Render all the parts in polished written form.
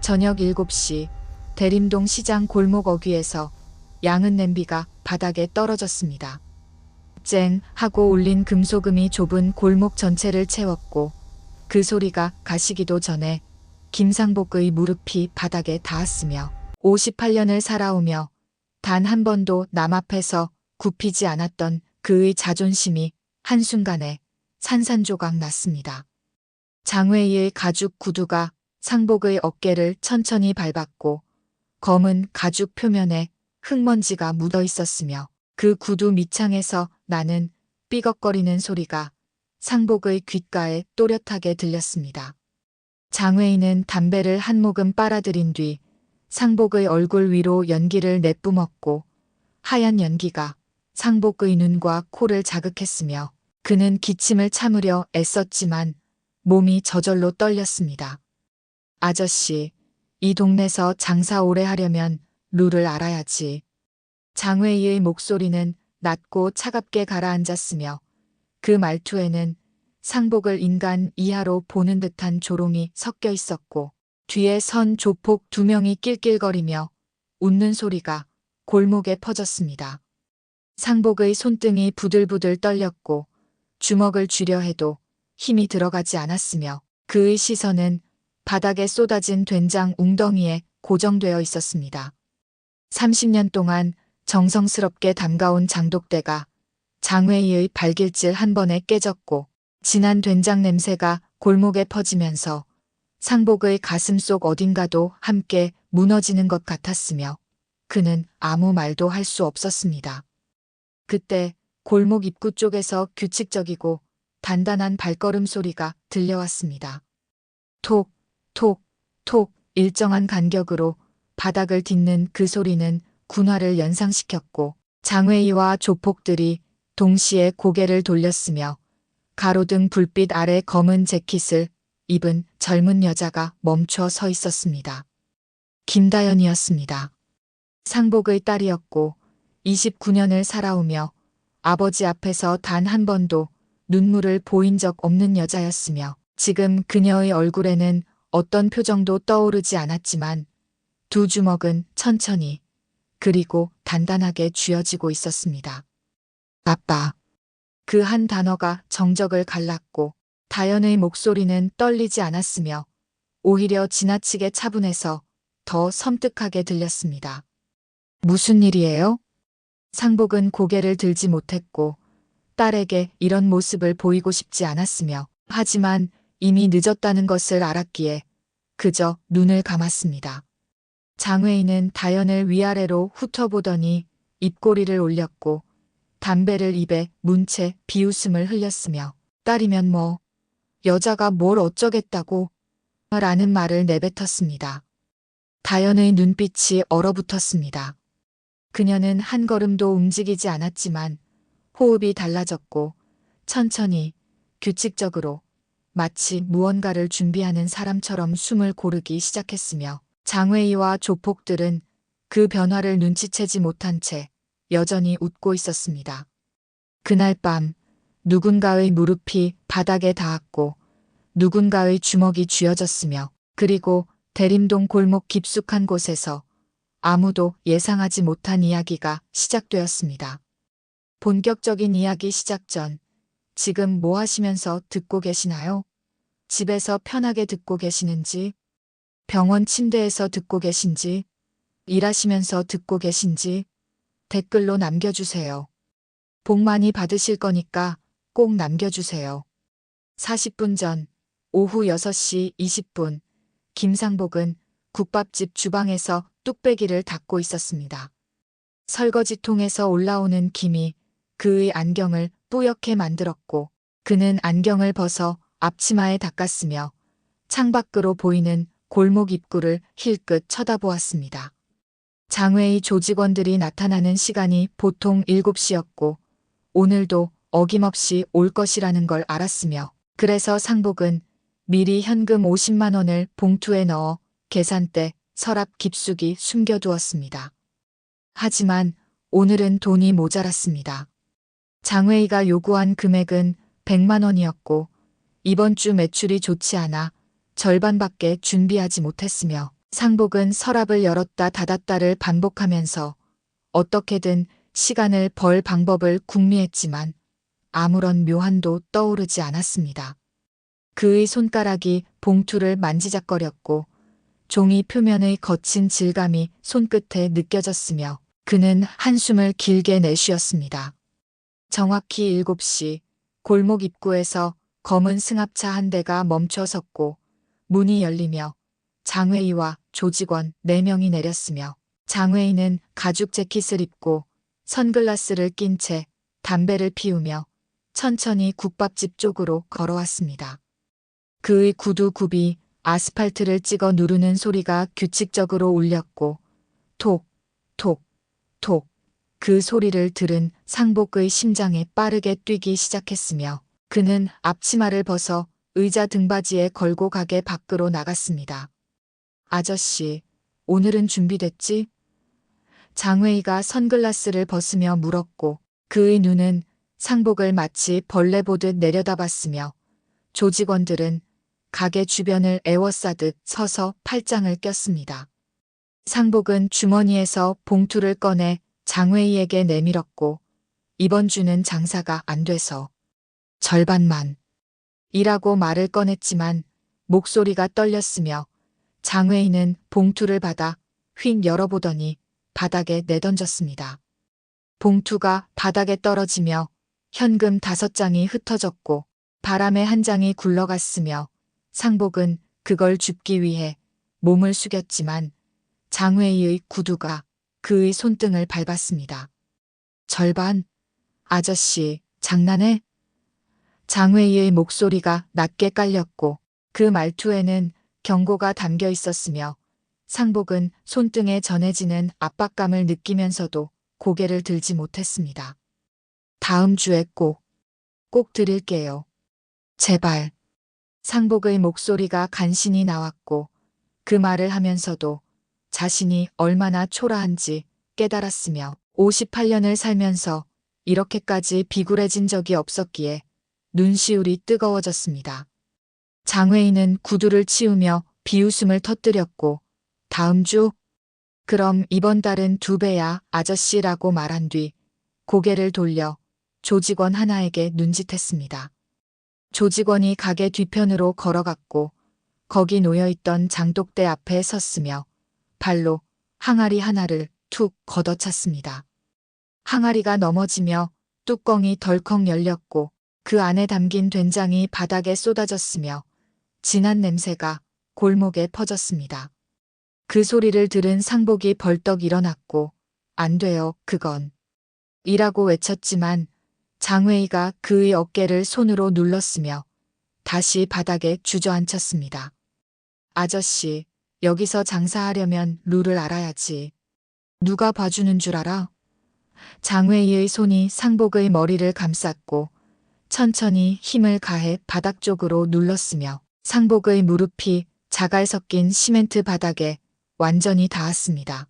저녁 7시 대림동 시장 골목 어귀에서 양은 냄비가 바닥에 떨어졌습니다. 쨍 하고 울린 금소금이 좁은 골목 전체를 채웠고 그 소리가 가시기도 전에 김상복의 무릎이 바닥에 닿았으며 58년을 살아오며 단 한 번도 남 앞에서 굽히지 않았던 그의 자존심이 한순간에 산산조각 났습니다. 장외의 가죽 구두가 상복의 어깨를 천천히 밟았고 검은 가죽 표면에 흙먼지가 묻어 있었으며 그 구두 밑창에서 나는 삐걱거리는 소리가 상복의 귓가에 또렷하게 들렸습니다. 장외인은 담배를 한 모금 빨아들인 뒤 상복의 얼굴 위로 연기를 내뿜었고 하얀 연기가 상복의 눈과 코를 자극했으며 그는 기침을 참으려 애썼지만 몸이 저절로 떨렸습니다. 아저씨, 이 동네에서 장사 오래 하려면 룰을 알아야지. 장외이의 목소리는 낮고 차갑게 가라앉았으며 그 말투에는 상복을 인간 이하로 보는 듯한 조롱이 섞여 있었고 뒤에 선 조폭 2명이 낄낄거리며 웃는 소리가 골목에 퍼졌습니다. 상복의 손등이 부들부들 떨렸고 주먹을 쥐려 해도 힘이 들어가지 않았으며 그의 시선은 바닥에 쏟아진 된장 웅덩이에 고정되어 있었습니다. 30년 동안 정성스럽게 담가온 장독대가 장외이의 발길질 한 번에 깨졌고 진한 된장 냄새가 골목에 퍼지면서 상복의 가슴속 어딘가도 함께 무너지는 것 같았으며 그는 아무 말도 할 수 없었습니다. 그때 골목 입구 쪽에서 규칙적이고 단단한 발걸음 소리가 들려왔습니다. 톡, 톡, 톡 일정한 간격으로 바닥을 딛는 그 소리는 군화를 연상시켰고 장외이와 조폭들이 동시에 고개를 돌렸으며 가로등 불빛 아래 검은 재킷을 입은 젊은 여자가 멈춰 서 있었습니다. 김다연이었습니다. 상복의 딸이었고 29년을 살아오며 아버지 앞에서 단 한 번도 눈물을 보인 적 없는 여자였으며 지금 그녀의 얼굴에는 어떤 표정도 떠오르지 않았지만 두 주먹은 천천히 그리고 단단하게 쥐어지고 있었습니다. 아빠. 그 한 단어가 정적을 갈랐고 다연의 목소리는 떨리지 않았으며 오히려 지나치게 차분해서 더 섬뜩하게 들렸습니다. 무슨 일이에요? 상복은 고개를 들지 못했고 딸에게 이런 모습을 보이고 싶지 않았으며 하지만 이미 늦었다는 것을 알았기에 그저 눈을 감았습니다. 장외인은 다연을 위아래로 훑어보더니 입꼬리를 올렸고 담배를 입에 문 채 비웃음을 흘렸으며 딸이면 뭐 여자가 뭘 어쩌겠다고 라는 말을 내뱉었습니다. 다연의 눈빛이 얼어붙었습니다. 그녀는 한 걸음도 움직이지 않았지만 호흡이 달라졌고 천천히 규칙적으로 마치 무언가를 준비하는 사람처럼 숨을 고르기 시작했으며 장외이와 조폭들은 그 변화를 눈치채지 못한 채 여전히 웃고 있었습니다. 그날 밤 누군가의 무릎이 바닥에 닿았고 누군가의 주먹이 쥐어졌으며 그리고 대림동 골목 깊숙한 곳에서 아무도 예상하지 못한 이야기가 시작되었습니다. 본격적인 이야기 시작 전 지금 뭐 하시면서 듣고 계시나요? 집에서 편하게 듣고 계시는지, 병원 침대에서 듣고 계신지, 일하시면서 듣고 계신지 댓글로 남겨주세요. 복 많이 받으실 거니까 꼭 남겨주세요. 40분 전 오후 6시 20분 김상복은 국밥집 주방에서 뚝배기를 닦고 있었습니다. 설거지통에서 올라오는 김이 그의 안경을 뿌옇게 만들었고 그는 안경을 벗어 앞치마에 닦았으며 창밖으로 보이는 골목 입구를 힐끗 쳐다보았습니다. 장외의 조직원들이 나타나는 시간이 보통 7시였고 오늘도 어김없이 올 것이라는 걸 알았으며 그래서 상복은 미리 현금 50만 원을 봉투에 넣어 계산대 서랍 깊숙이 숨겨두었습니다. 하지만 오늘은 돈이 모자랐습니다. 장외이가 요구한 금액은 100만 원이었고 이번 주 매출이 좋지 않아 절반밖에 준비하지 못했으며 상복은 서랍을 열었다 닫았다를 반복하면서 어떻게든 시간을 벌 방법을 궁리했지만 아무런 묘안도 떠오르지 않았습니다. 그의 손가락이 봉투를 만지작거렸고 종이 표면의 거친 질감이 손끝에 느껴졌으며 그는 한숨을 길게 내쉬었습니다. 정확히 7시 골목 입구에서 검은 승합차 한 대가 멈춰 섰고 문이 열리며 장회의와 조직원 4명이 내렸으며 장회의는 가죽 재킷을 입고 선글라스를 낀 채 담배를 피우며 천천히 국밥집 쪽으로 걸어왔습니다. 그의 구두 굽이 아스팔트를 찍어 누르는 소리가 규칙적으로 울렸고 톡, 톡, 톡. 그 소리를 들은 상복의 심장이 빠르게 뛰기 시작했으며 그는 앞치마를 벗어 의자 등받이에 걸고 가게 밖으로 나갔습니다. 아저씨, 오늘은 준비됐지? 장회의가 선글라스를 벗으며 물었고 그의 눈은 상복을 마치 벌레 보듯 내려다봤으며 조직원들은 가게 주변을 에워싸듯 서서 팔짱을 꼈습니다. 상복은 주머니에서 봉투를 꺼내 장회의에게 내밀었고 이번 주는 장사가 안 돼서 절반만 이라고 말을 꺼냈지만 목소리가 떨렸으며 장회의는 봉투를 받아 휙 열어보더니 바닥에 내던졌습니다. 봉투가 바닥에 떨어지며 현금 5장이 흩어졌고 바람에 한 장이 굴러갔으며 상복은 그걸 줍기 위해 몸을 숙였지만 장회의의 구두가 그의 손등을 밟았습니다. 절반? 아저씨, 장난해? 장회의의 목소리가 낮게 깔렸고 그 말투에는 경고가 담겨 있었으며 상복은 손등에 전해지는 압박감을 느끼면서도 고개를 들지 못했습니다. 다음 주에 꼭 드릴게요. 제발. 상복의 목소리가 간신히 나왔고 그 말을 하면서도 자신이 얼마나 초라한지 깨달았으며 58년을 살면서 이렇게까지 비굴해진 적이 없었기에 눈시울이 뜨거워졌습니다. 장회의는 구두를 치우며 비웃음을 터뜨렸고 다음 주? 그럼 이번 달은 2배야 아저씨라고 말한 뒤 고개를 돌려 조직원 하나에게 눈짓했습니다. 조직원이 가게 뒤편으로 걸어갔고 거기 놓여있던 장독대 앞에 섰으며 발로 항아리 하나를 툭 걷어찼습니다. 항아리가 넘어지며 뚜껑이 덜컥 열렸고 그 안에 담긴 된장이 바닥에 쏟아졌으며 진한 냄새가 골목에 퍼졌습니다. 그 소리를 들은 상복이 벌떡 일어났고 안 돼요, 그건. 이라고 외쳤지만 장회의가 그의 어깨를 손으로 눌렀으며 다시 바닥에 주저앉혔습니다. 아저씨, 여기서 장사하려면 룰을 알아야지. 누가 봐주는 줄 알아? 장회의의 손이 상복의 머리를 감쌌고 천천히 힘을 가해 바닥 쪽으로 눌렀으며 상복의 무릎이 자갈 섞인 시멘트 바닥에 완전히 닿았습니다.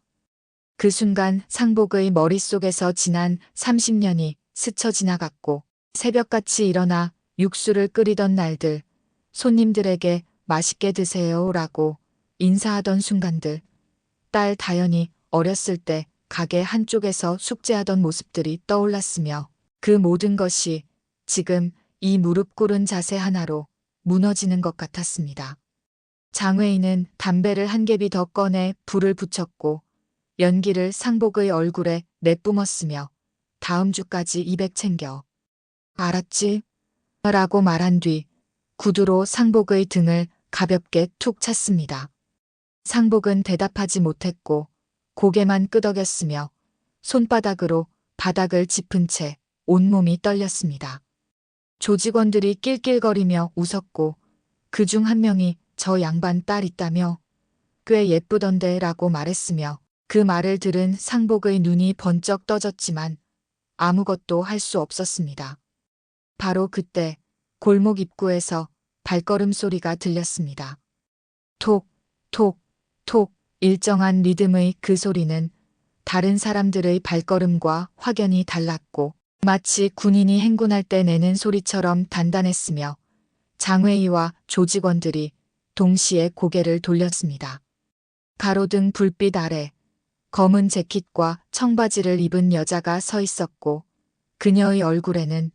그 순간 상복의 머릿속에서 지난 30년이 스쳐 지나갔고 새벽같이 일어나 육수를 끓이던 날들, 손님들에게 맛있게 드세요라고 인사하던 순간들, 딸 다연이 어렸을 때 가게 한쪽에서 숙제하던 모습들이 떠올랐으며 그 모든 것이 지금 이 무릎 꿇은 자세 하나로 무너지는 것 같았습니다. 장회의는 담배를 한 개비 더 꺼내 불을 붙였고 연기를 상복의 얼굴에 내뿜었으며 다음 주까지 200 챙겨. 알았지? 라고 말한 뒤 구두로 상복의 등을 가볍게 툭 찼습니다. 상복은 대답하지 못했고 고개만 끄덕였으며 손바닥으로 바닥을 짚은 채 온몸이 떨렸습니다. 조직원들이 낄낄거리며 웃었고 그중 한 명이 저 양반 딸 있다며 꽤 예쁘던데 라고 말했으며 그 말을 들은 상복의 눈이 번쩍 떠졌지만 아무것도 할 수 없었습니다. 바로 그때 골목 입구에서 발걸음 소리가 들렸습니다. 톡, 톡, 톡 일정한 리듬의 그 소리는 다른 사람들의 발걸음과 확연히 달랐고 마치 군인이 행군할 때 내는 소리처럼 단단했으며 장회의와 조직원들이 동시에 고개를 돌렸습니다. 가로등 불빛 아래 검은 재킷과 청바지를 입은 여자가 서 있었고 그녀의 얼굴에는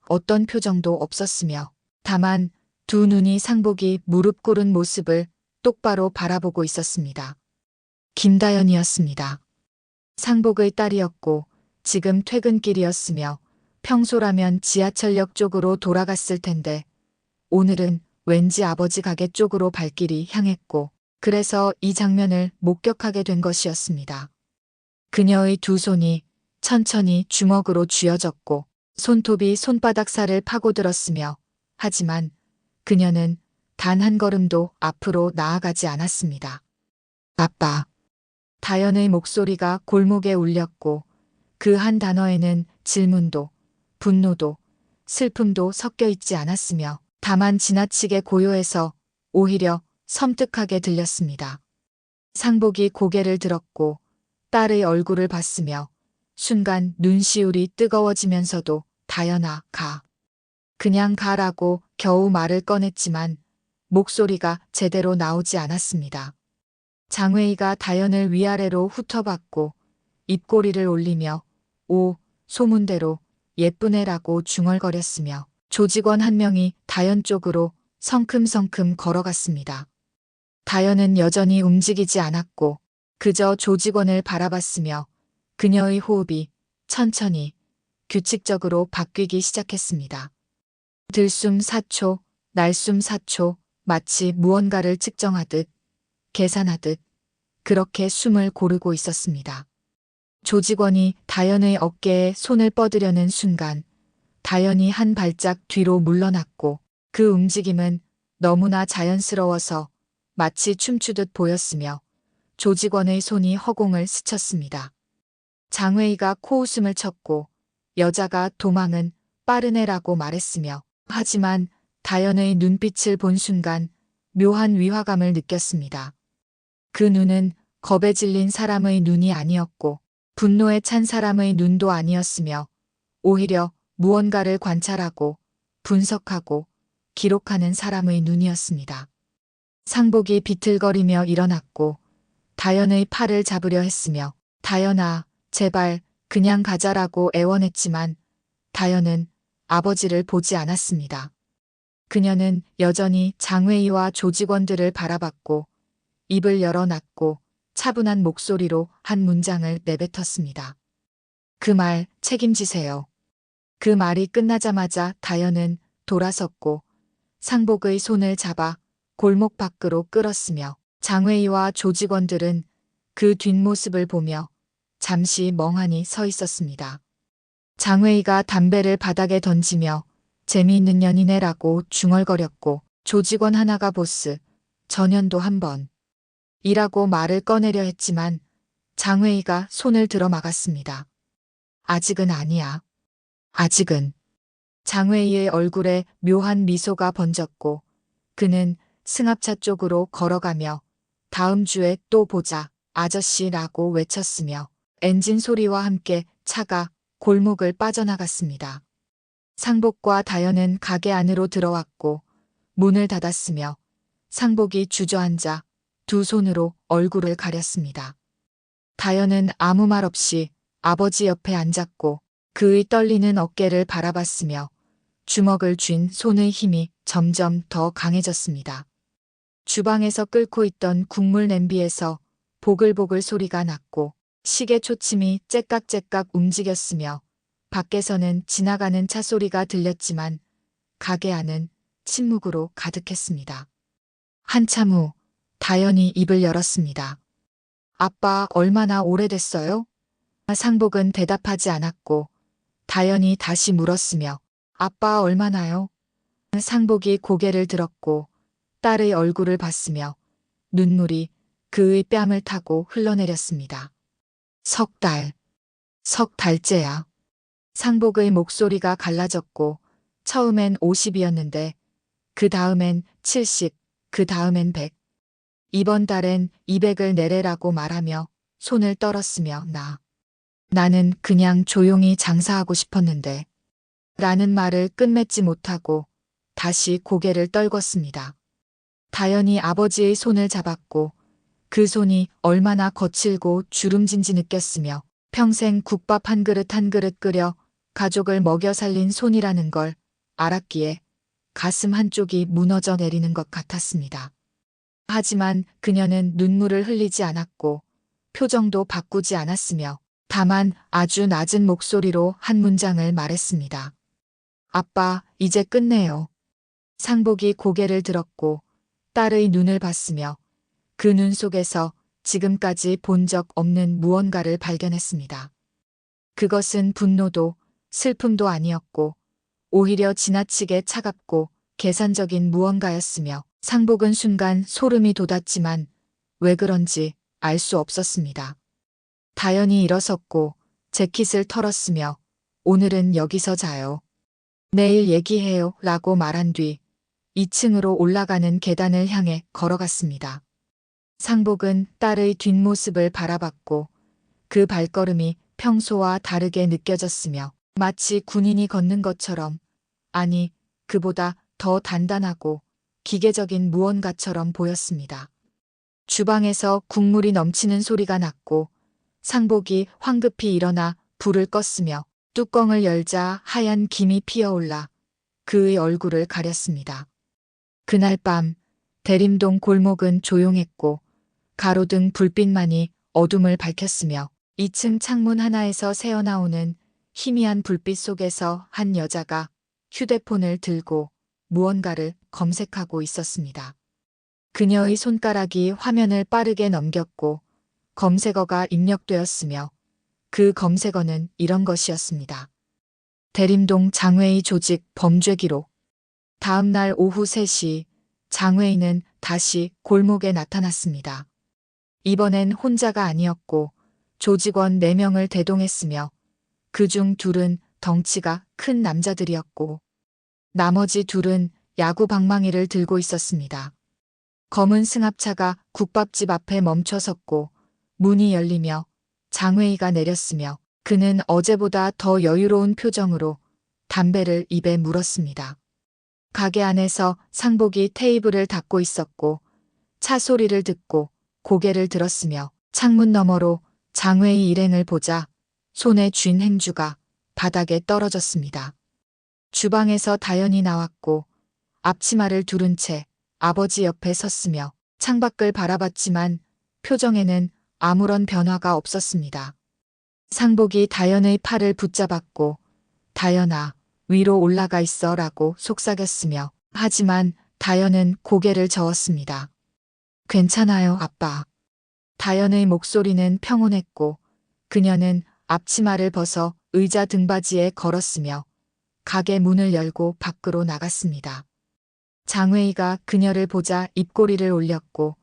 어떤 표정도 없었으며 다만 두 눈이 상복이 무릎 꿇은 모습을 똑바로 바라보고 있었습니다. 김다연이었습니다. 상복의 딸이었고 지금 퇴근길이었으며 평소라면 지하철역 쪽으로 돌아갔을 텐데 오늘은 왠지 아버지 가게 쪽으로 발길이 향했고 그래서 이 장면을 목격하게 된 것이었습니다. 그녀의 두 손이 천천히 주먹으로 쥐어졌고 손톱이 손바닥 살을 파고들었으며 하지만 그녀는 단 한 걸음도 앞으로 나아가지 않았습니다. 아빠. 다연의 목소리가 골목에 울렸고 그 한 단어에는 질문도 분노도 슬픔도 섞여 있지 않았으며 다만 지나치게 고요해서 오히려 섬뜩하게 들렸습니다. 상복이 고개를 들었고 딸의 얼굴을 봤으며 순간 눈시울이 뜨거워지면서도 다연아, 가. 그냥 가라고 겨우 말을 꺼냈지만 목소리가 제대로 나오지 않았습니다. 장웨이가 다연을 위아래로 훑어봤고 입꼬리를 올리며 오, 소문대로 예쁜 애라고 중얼거렸으며 조직원 한 명이 다연 쪽으로 성큼성큼 걸어갔습니다. 다연은 여전히 움직이지 않았고 그저 조직원을 바라봤으며 그녀의 호흡이 천천히 규칙적으로 바뀌기 시작했습니다. 들숨 4초, 날숨 4초, 마치 무언가를 측정하듯, 계산하듯 그렇게 숨을 고르고 있었습니다. 조직원이 다연의 어깨에 손을 뻗으려는 순간 다연이 한 발짝 뒤로 물러났고 그 움직임은 너무나 자연스러워서 마치 춤추듯 보였으며 조직원의 손이 허공을 스쳤습니다. 장웨이가 코웃음을 쳤고 여자가 도망은 빠른 애라고 말했으며 하지만 다연의 눈빛을 본 순간 묘한 위화감을 느꼈습니다. 그 눈은 겁에 질린 사람의 눈이 아니었고 분노에 찬 사람의 눈도 아니었으며 오히려 무언가를 관찰하고 분석하고 기록하는 사람의 눈이었습니다. 상복이 비틀거리며 일어났고 다연의 팔을 잡으려 했으며 다연아, 제발 그냥 가자라고 애원했지만 다연은 아버지를 보지 않았습니다. 그녀는 여전히 장웨이와 조직원들을 바라봤고 입을 열어놨고 차분한 목소리로 한 문장을 내뱉었습니다. 그 말 책임지세요. 그 말이 끝나자마자 다연은 돌아섰고 상복의 손을 잡아 골목 밖으로 끌었으며 장웨이와 조직원들은 그 뒷모습을 보며 잠시 멍하니 서 있었습니다. 장웨이가 담배를 바닥에 던지며 재미있는 년이네라고 중얼거렸고 조직원 하나가 보스, 전년도 한번 이라고 말을 꺼내려 했지만 장웨이가 손을 들어 막았습니다. 아직은 아니야. 아직은. 장웨이의 얼굴에 묘한 미소가 번졌고 그는 승합차 쪽으로 걸어가며 다음 주에 또 보자 아저씨라고 외쳤으며 엔진 소리와 함께 차가 골목을 빠져나갔습니다. 상복과 다연은 가게 안으로 들어왔고 문을 닫았으며 상복이 주저앉아 두 손으로 얼굴을 가렸습니다. 다연은 아무 말 없이 아버지 옆에 앉았고 그의 떨리는 어깨를 바라봤으며 주먹을 쥔 손의 힘이 점점 더 강해졌습니다. 주방에서 끓고 있던 국물 냄비에서 보글보글 소리가 났고 시계 초침이 째깍째깍 움직였으며 밖에서는 지나가는 차 소리가 들렸지만 가게 안은 침묵으로 가득했습니다. 한참 후 다연이 입을 열었습니다. 아빠 얼마나 오래됐어요? 상복은 대답하지 않았고 다연이 다시 물었으며 아빠 얼마나요? 상복이 고개를 들었고 딸의 얼굴을 봤으며 눈물이 그의 뺨을 타고 흘러내렸습니다. 석 달. 석 달째야. 상복의 목소리가 갈라졌고 처음엔 50이었는데 그 다음엔 70, 그 다음엔 100. 이번 달엔 200을 내래라고 말하며 손을 떨었으며 나는 그냥 조용히 장사하고 싶었는데 라는 말을 끝맺지 못하고 다시 고개를 떨궜습니다. 다연이 아버지의 손을 잡았고 그 손이 얼마나 거칠고 주름진지 느꼈으며 평생 국밥 한 그릇 한 그릇 끓여 가족을 먹여 살린 손이라는 걸 알았기에 가슴 한쪽이 무너져 내리는 것 같았습니다. 하지만 그녀는 눈물을 흘리지 않았고 표정도 바꾸지 않았으며 다만 아주 낮은 목소리로 한 문장을 말했습니다. 아빠, 이제 끝내요. 상복이 고개를 들었고 딸의 눈을 봤으며 그 눈 속에서 지금까지 본 적 없는 무언가를 발견했습니다. 그것은 분노도 슬픔도 아니었고 오히려 지나치게 차갑고 계산적인 무언가였으며 상복은 순간 소름이 돋았지만 왜 그런지 알 수 없었습니다. 다연이 일어섰고 재킷을 털었으며 오늘은 여기서 자요. 내일 얘기해요 라고 말한 뒤 2층으로 올라가는 계단을 향해 걸어갔습니다. 상복은 딸의 뒷모습을 바라봤고 그 발걸음이 평소와 다르게 느껴졌으며 마치 군인이 걷는 것처럼, 아니, 그보다 더 단단하고 기계적인 무언가처럼 보였습니다. 주방에서 국물이 넘치는 소리가 났고 상복이 황급히 일어나 불을 껐으며 뚜껑을 열자 하얀 김이 피어올라 그의 얼굴을 가렸습니다. 그날 밤 대림동 골목은 조용했고 가로등 불빛만이 어둠을 밝혔으며 2층 창문 하나에서 새어나오는 희미한 불빛 속에서 한 여자가 휴대폰을 들고 무언가를 검색하고 있었습니다. 그녀의 손가락이 화면을 빠르게 넘겼고 검색어가 입력되었으며 그 검색어는 이런 것이었습니다. 대림동 장외의 조직 범죄 기록. 다음 날 오후 3시 장외의는 다시 골목에 나타났습니다. 이번엔 혼자가 아니었고 조직원 4명을 대동했으며 그중 2은 덩치가 큰 남자들이었고 나머지 2은 야구 방망이를 들고 있었습니다. 검은 승합차가 국밥집 앞에 멈춰섰고 문이 열리며 장외의가 내렸으며 그는 어제보다 더 여유로운 표정으로 담배를 입에 물었습니다. 가게 안에서 상복이 테이블을 닦고 있었고 차 소리를 듣고 고개를 들었으며 창문 너머로 장외의 일행을 보자 손에 쥔 행주가 바닥에 떨어졌습니다. 주방에서 다연이 나왔고 앞치마를 두른 채 아버지 옆에 섰으며 창밖을 바라봤지만 표정에는 아무런 변화가 없었습니다. 상복이 다연의 팔을 붙잡았고 다연아, 위로 올라가 있어 라고 속삭였으며 하지만 다연은 고개를 저었습니다. 괜찮아요, 아빠. 다연의 목소리는 평온했고 그녀는 앞치마를 벗어 의자 등받이에 걸었으며 가게 문을 열고 밖으로 나갔습니다. 장외의가 그녀를 보자 입꼬리를 올렸고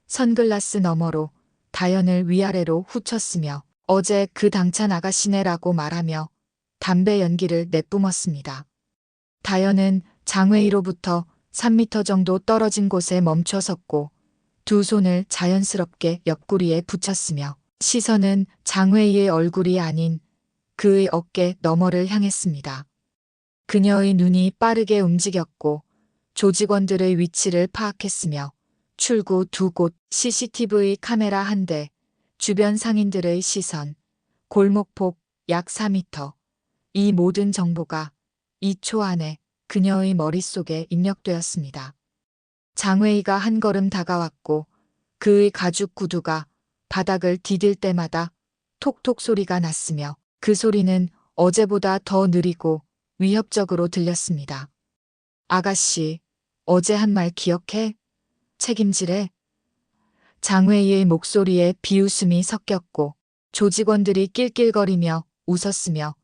선글라스 너머로 다연을 위아래로 후쳤으며 어제 그 당찬 아가씨네라고 말하며 담배 연기를 내뿜었습니다. 다연은 장외의로부터 3미터 정도 떨어진 곳에 멈춰 섰고 2 손을 자연스럽게 옆구리에 붙였으며 시선은 장외의의 얼굴이 아닌 그의 어깨 너머를 향했습니다. 그녀의 눈이 빠르게 움직였고 조직원들의 위치를 파악했으며 출구 2곳, CCTV 카메라 1대, 주변 상인들의 시선, 골목폭 약 4미터. 이 모든 정보가 2초 안에 그녀의 머릿속에 입력되었습니다. 장외의가 한 걸음 다가왔고 그의 가죽 구두가 바닥을 디딜 때마다 톡톡 소리가 났으며 그 소리는 어제보다 더 느리고 위협적으로 들렸습니다. 아가씨, 어제 한 말 기억해? 책임지래? 장외의의 목소리에 비웃음이 섞였고 조직원들이 낄낄거리며 웃었으며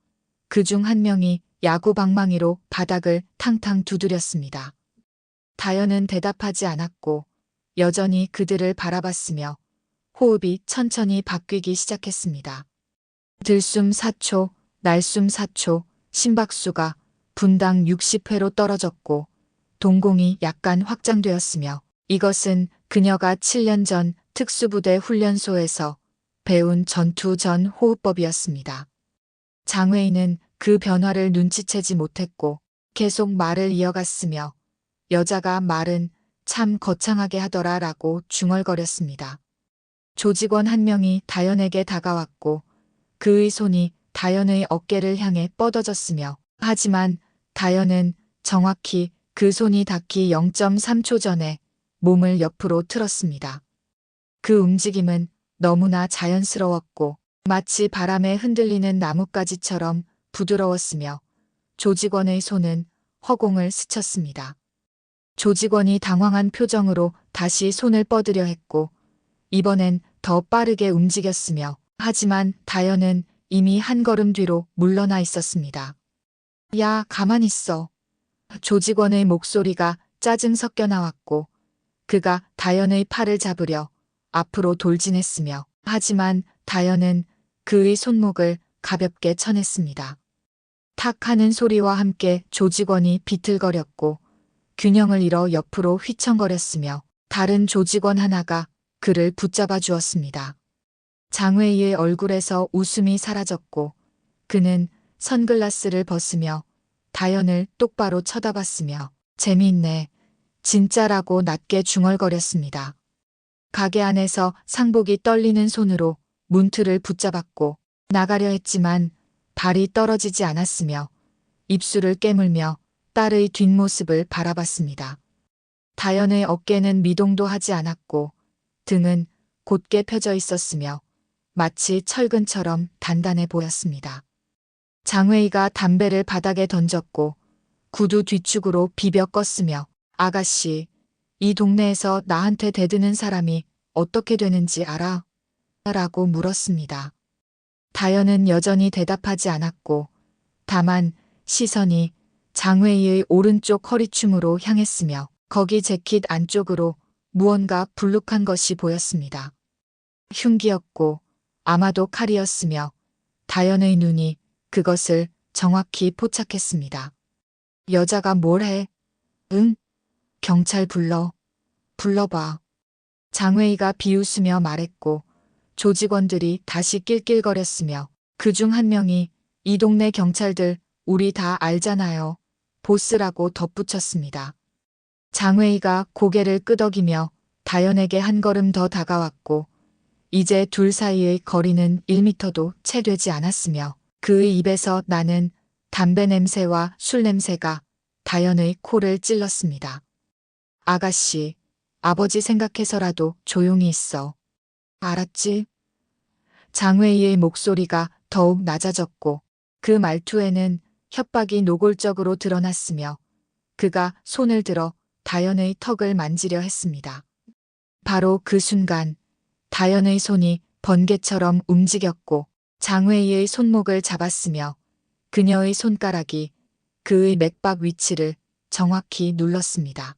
그중 한 명이 야구 방망이로 바닥을 탕탕 두드렸습니다. 다연은 대답하지 않았고 여전히 그들을 바라봤으며 호흡이 천천히 바뀌기 시작했습니다. 들숨 4초, 날숨 4초, 심박수가 분당 60회로 떨어졌고 동공이 약간 확장되었으며 이것은 그녀가 7년 전 특수부대 훈련소에서 배운 전투 전 호흡법이었습니다. 장외의는 그 변화를 눈치채지 못했고 계속 말을 이어갔으며 여자가 말은 참 거창하게 하더라 라고 중얼거렸습니다. 조직원 한 명이 다연에게 다가왔고 그의 손이 다연의 어깨를 향해 뻗어졌으며 하지만 다연은 정확히 그 손이 닿기 0.3초 전에 몸을 옆으로 틀었습니다. 그 움직임은 너무나 자연스러웠고 마치 바람에 흔들리는 나뭇가지처럼 부드러웠으며 조직원의 손은 허공을 스쳤습니다. 조직원이 당황한 표정으로 다시 손을 뻗으려 했고 이번엔 더 빠르게 움직였으며 하지만 다연은 이미 한 걸음 뒤로 물러나 있었습니다. 야, 가만 있어. 조직원의 목소리가 짜증 섞여 나왔고 그가 다연의 팔을 잡으려 앞으로 돌진했으며 하지만 다연은 그의 손목을 가볍게 쳐냈습니다. 탁 하는 소리와 함께 조직원이 비틀거렸고 균형을 잃어 옆으로 휘청거렸으며 다른 조직원 하나가 그를 붙잡아 주었습니다. 장웨이의 얼굴에서 웃음이 사라졌고 그는 선글라스를 벗으며 다연을 똑바로 쳐다봤으며 재미있네. 진짜라고 낮게 중얼거렸습니다. 가게 안에서 상복이 떨리는 손으로 문틀을 붙잡았고 나가려 했지만 발이 떨어지지 않았으며 입술을 깨물며 딸의 뒷모습을 바라봤습니다. 다연의 어깨는 미동도 하지 않았고 등은 곧게 펴져 있었으며 마치 철근처럼 단단해 보였습니다. 장웨이가 담배를 바닥에 던졌고 구두 뒤축으로 비벼 껐으며 아가씨, 이 동네에서 나한테 대드는 사람이 어떻게 되는지 알아? 라고 물었습니다. 다연은 여전히 대답하지 않았고 다만 시선이 장웨이의 오른쪽 허리춤으로 향했으며 거기 재킷 안쪽으로 무언가 불룩한 것이 보였습니다. 흉기였고 아마도 칼이었으며 다연의 눈이 그것을 정확히 포착했습니다. 여자가 뭘 해? 응? 경찰 불러봐. 장웨이가 비웃으며 말했고 조직원들이 다시 낄낄거렸으며 그중 한 명이 이 동네 경찰들 우리 다 알잖아요. 보스라고 덧붙였습니다. 장웨이가 고개를 끄덕이며 다연에게 한 걸음 더 다가왔고 이제 둘 사이의 거리는 1미터도 채 되지 않았으며 그의 입에서 나는 담배 냄새와 술 냄새가 다연의 코를 찔렀습니다. 아가씨, 아버지 생각해서라도 조용히 있어. 알았지? 장웨이의 목소리가 더욱 낮아졌고 그 말투에는 협박이 노골적으로 드러났으며 그가 손을 들어 다연의 턱을 만지려 했습니다. 바로 그 순간 다연의 손이 번개처럼 움직였고 장웨이의 손목을 잡았으며 그녀의 손가락이 그의 맥박 위치를 정확히 눌렀습니다.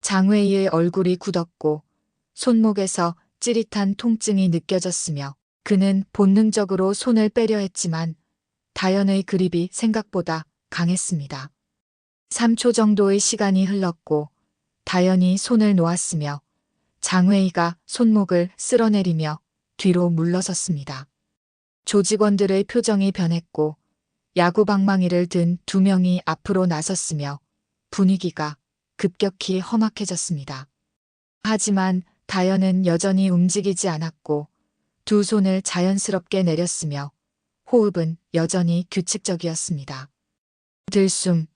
장웨이의 얼굴이 굳었고 손목에서 찌릿한 통증이 느껴졌으며 그는 본능적으로 손을 빼려 했지만 다연의 그립이 생각보다 강했습니다. 3초 정도의 시간이 흘렀고 다연이 손을 놓았으며 장웨이가 손목을 쓸어내리며 뒤로 물러섰습니다. 조직원들의 표정이 변했고 야구방망이를 든 두 명이 앞으로 나섰으며 분위기가 급격히 험악해졌습니다. 하지만 다연은 여전히 움직이지 않았고 두 손을 자연스럽게 내렸으며 호흡은 여전히 규칙적이었습니다. 들숨,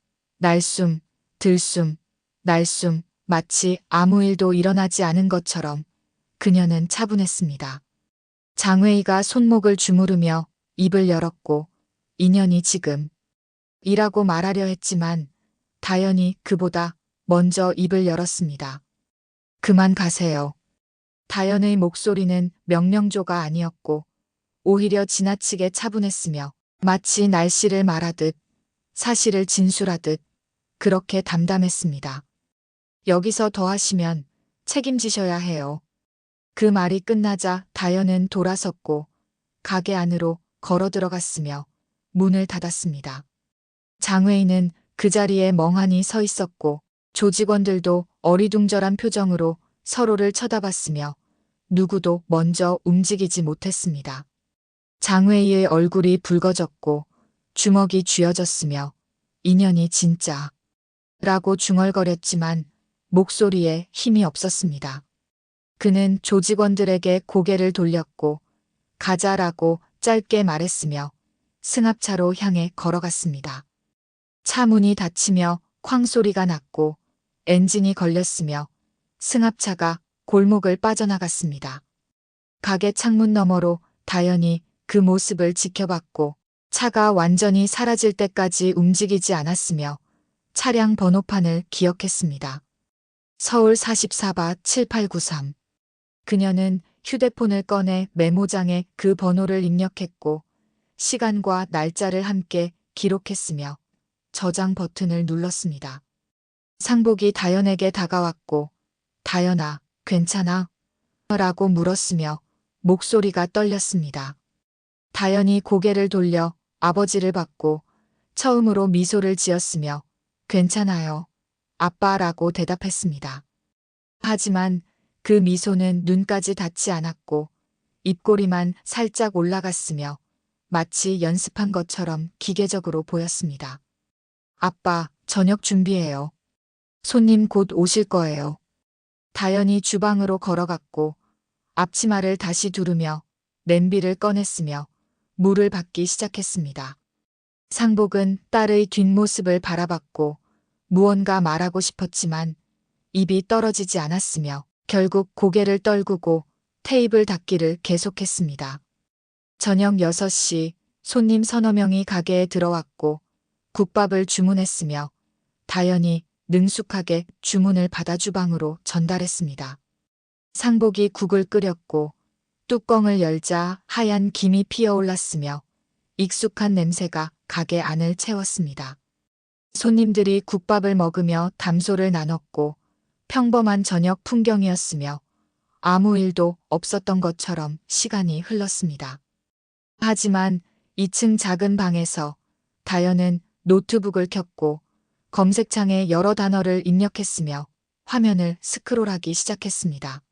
날숨, 들숨, 날숨, 마치 아무 일도 일어나지 않은 것처럼 그녀는 차분했습니다. 장웨이가 손목을 주무르며 입을 열었고 인연이 지금 이라고 말하려 했지만 다연이 그보다 먼저 입을 열었습니다. 그만 가세요. 다연의 목소리는 명령조가 아니었고 오히려 지나치게 차분했으며 마치 날씨를 말하듯 사실을 진술하듯 그렇게 담담했습니다. 여기서 더 하시면 책임지셔야 해요. 그 말이 끝나자 다연은 돌아섰고 가게 안으로 걸어 들어갔으며 문을 닫았습니다. 장웨이는 그 자리에 멍하니 서 있었고 조직원들도 어리둥절한 표정으로 서로를 쳐다봤으며 누구도 먼저 움직이지 못했습니다. 장웨이의 얼굴이 붉어졌고 주먹이 쥐어졌으며 인연이 진짜 라고 중얼거렸지만 목소리에 힘이 없었습니다. 그는 조직원들에게 고개를 돌렸고 가자라고 짧게 말했으며 승합차로 향해 걸어갔습니다. 차 문이 닫히며 쾅 소리가 났고 엔진이 걸렸으며 승합차가 골목을 빠져나갔습니다. 가게 창문 너머로 다연이 그 모습을 지켜봤고 차가 완전히 사라질 때까지 움직이지 않았으며 차량 번호판을 기억했습니다. 서울 44바 7893. 그녀는 휴대폰을 꺼내 메모장에 그 번호를 입력했고 시간과 날짜를 함께 기록했으며 저장 버튼을 눌렀습니다. 상복이 다연에게 다가왔고 다연아, 괜찮아? 라고 물었으며 목소리가 떨렸습니다. 다연이 고개를 돌려 아버지를 봤고 처음으로 미소를 지었으며 괜찮아요, 아빠라고 대답했습니다. 하지만 그 미소는 눈까지 닿지 않았고 입꼬리만 살짝 올라갔으며 마치 연습한 것처럼 기계적으로 보였습니다. 아빠, 저녁 준비해요. 손님 곧 오실 거예요. 다연이 주방으로 걸어갔고 앞치마를 다시 두르며 냄비를 꺼냈으며 물을 받기 시작했습니다. 상복은 딸의 뒷모습을 바라봤고 무언가 말하고 싶었지만 입이 떨어지지 않았으며 결국 고개를 떨구고 테이블 닫기를 계속했습니다. 저녁 6시 손님 서너 명이 가게에 들어왔고 국밥을 주문했으며 다연이 능숙하게 주문을 받아 주방으로 전달했습니다. 상복이 국을 끓였고 뚜껑을 열자 하얀 김이 피어올랐으며 익숙한 냄새가 가게 안을 채웠습니다. 손님들이 국밥을 먹으며 담소를 나눴고 평범한 저녁 풍경이었으며 아무 일도 없었던 것처럼 시간이 흘렀습니다. 하지만 2층 작은 방에서 다연은 노트북을 켰고 검색창에 여러 단어를 입력했으며 화면을 스크롤하기 시작했습니다.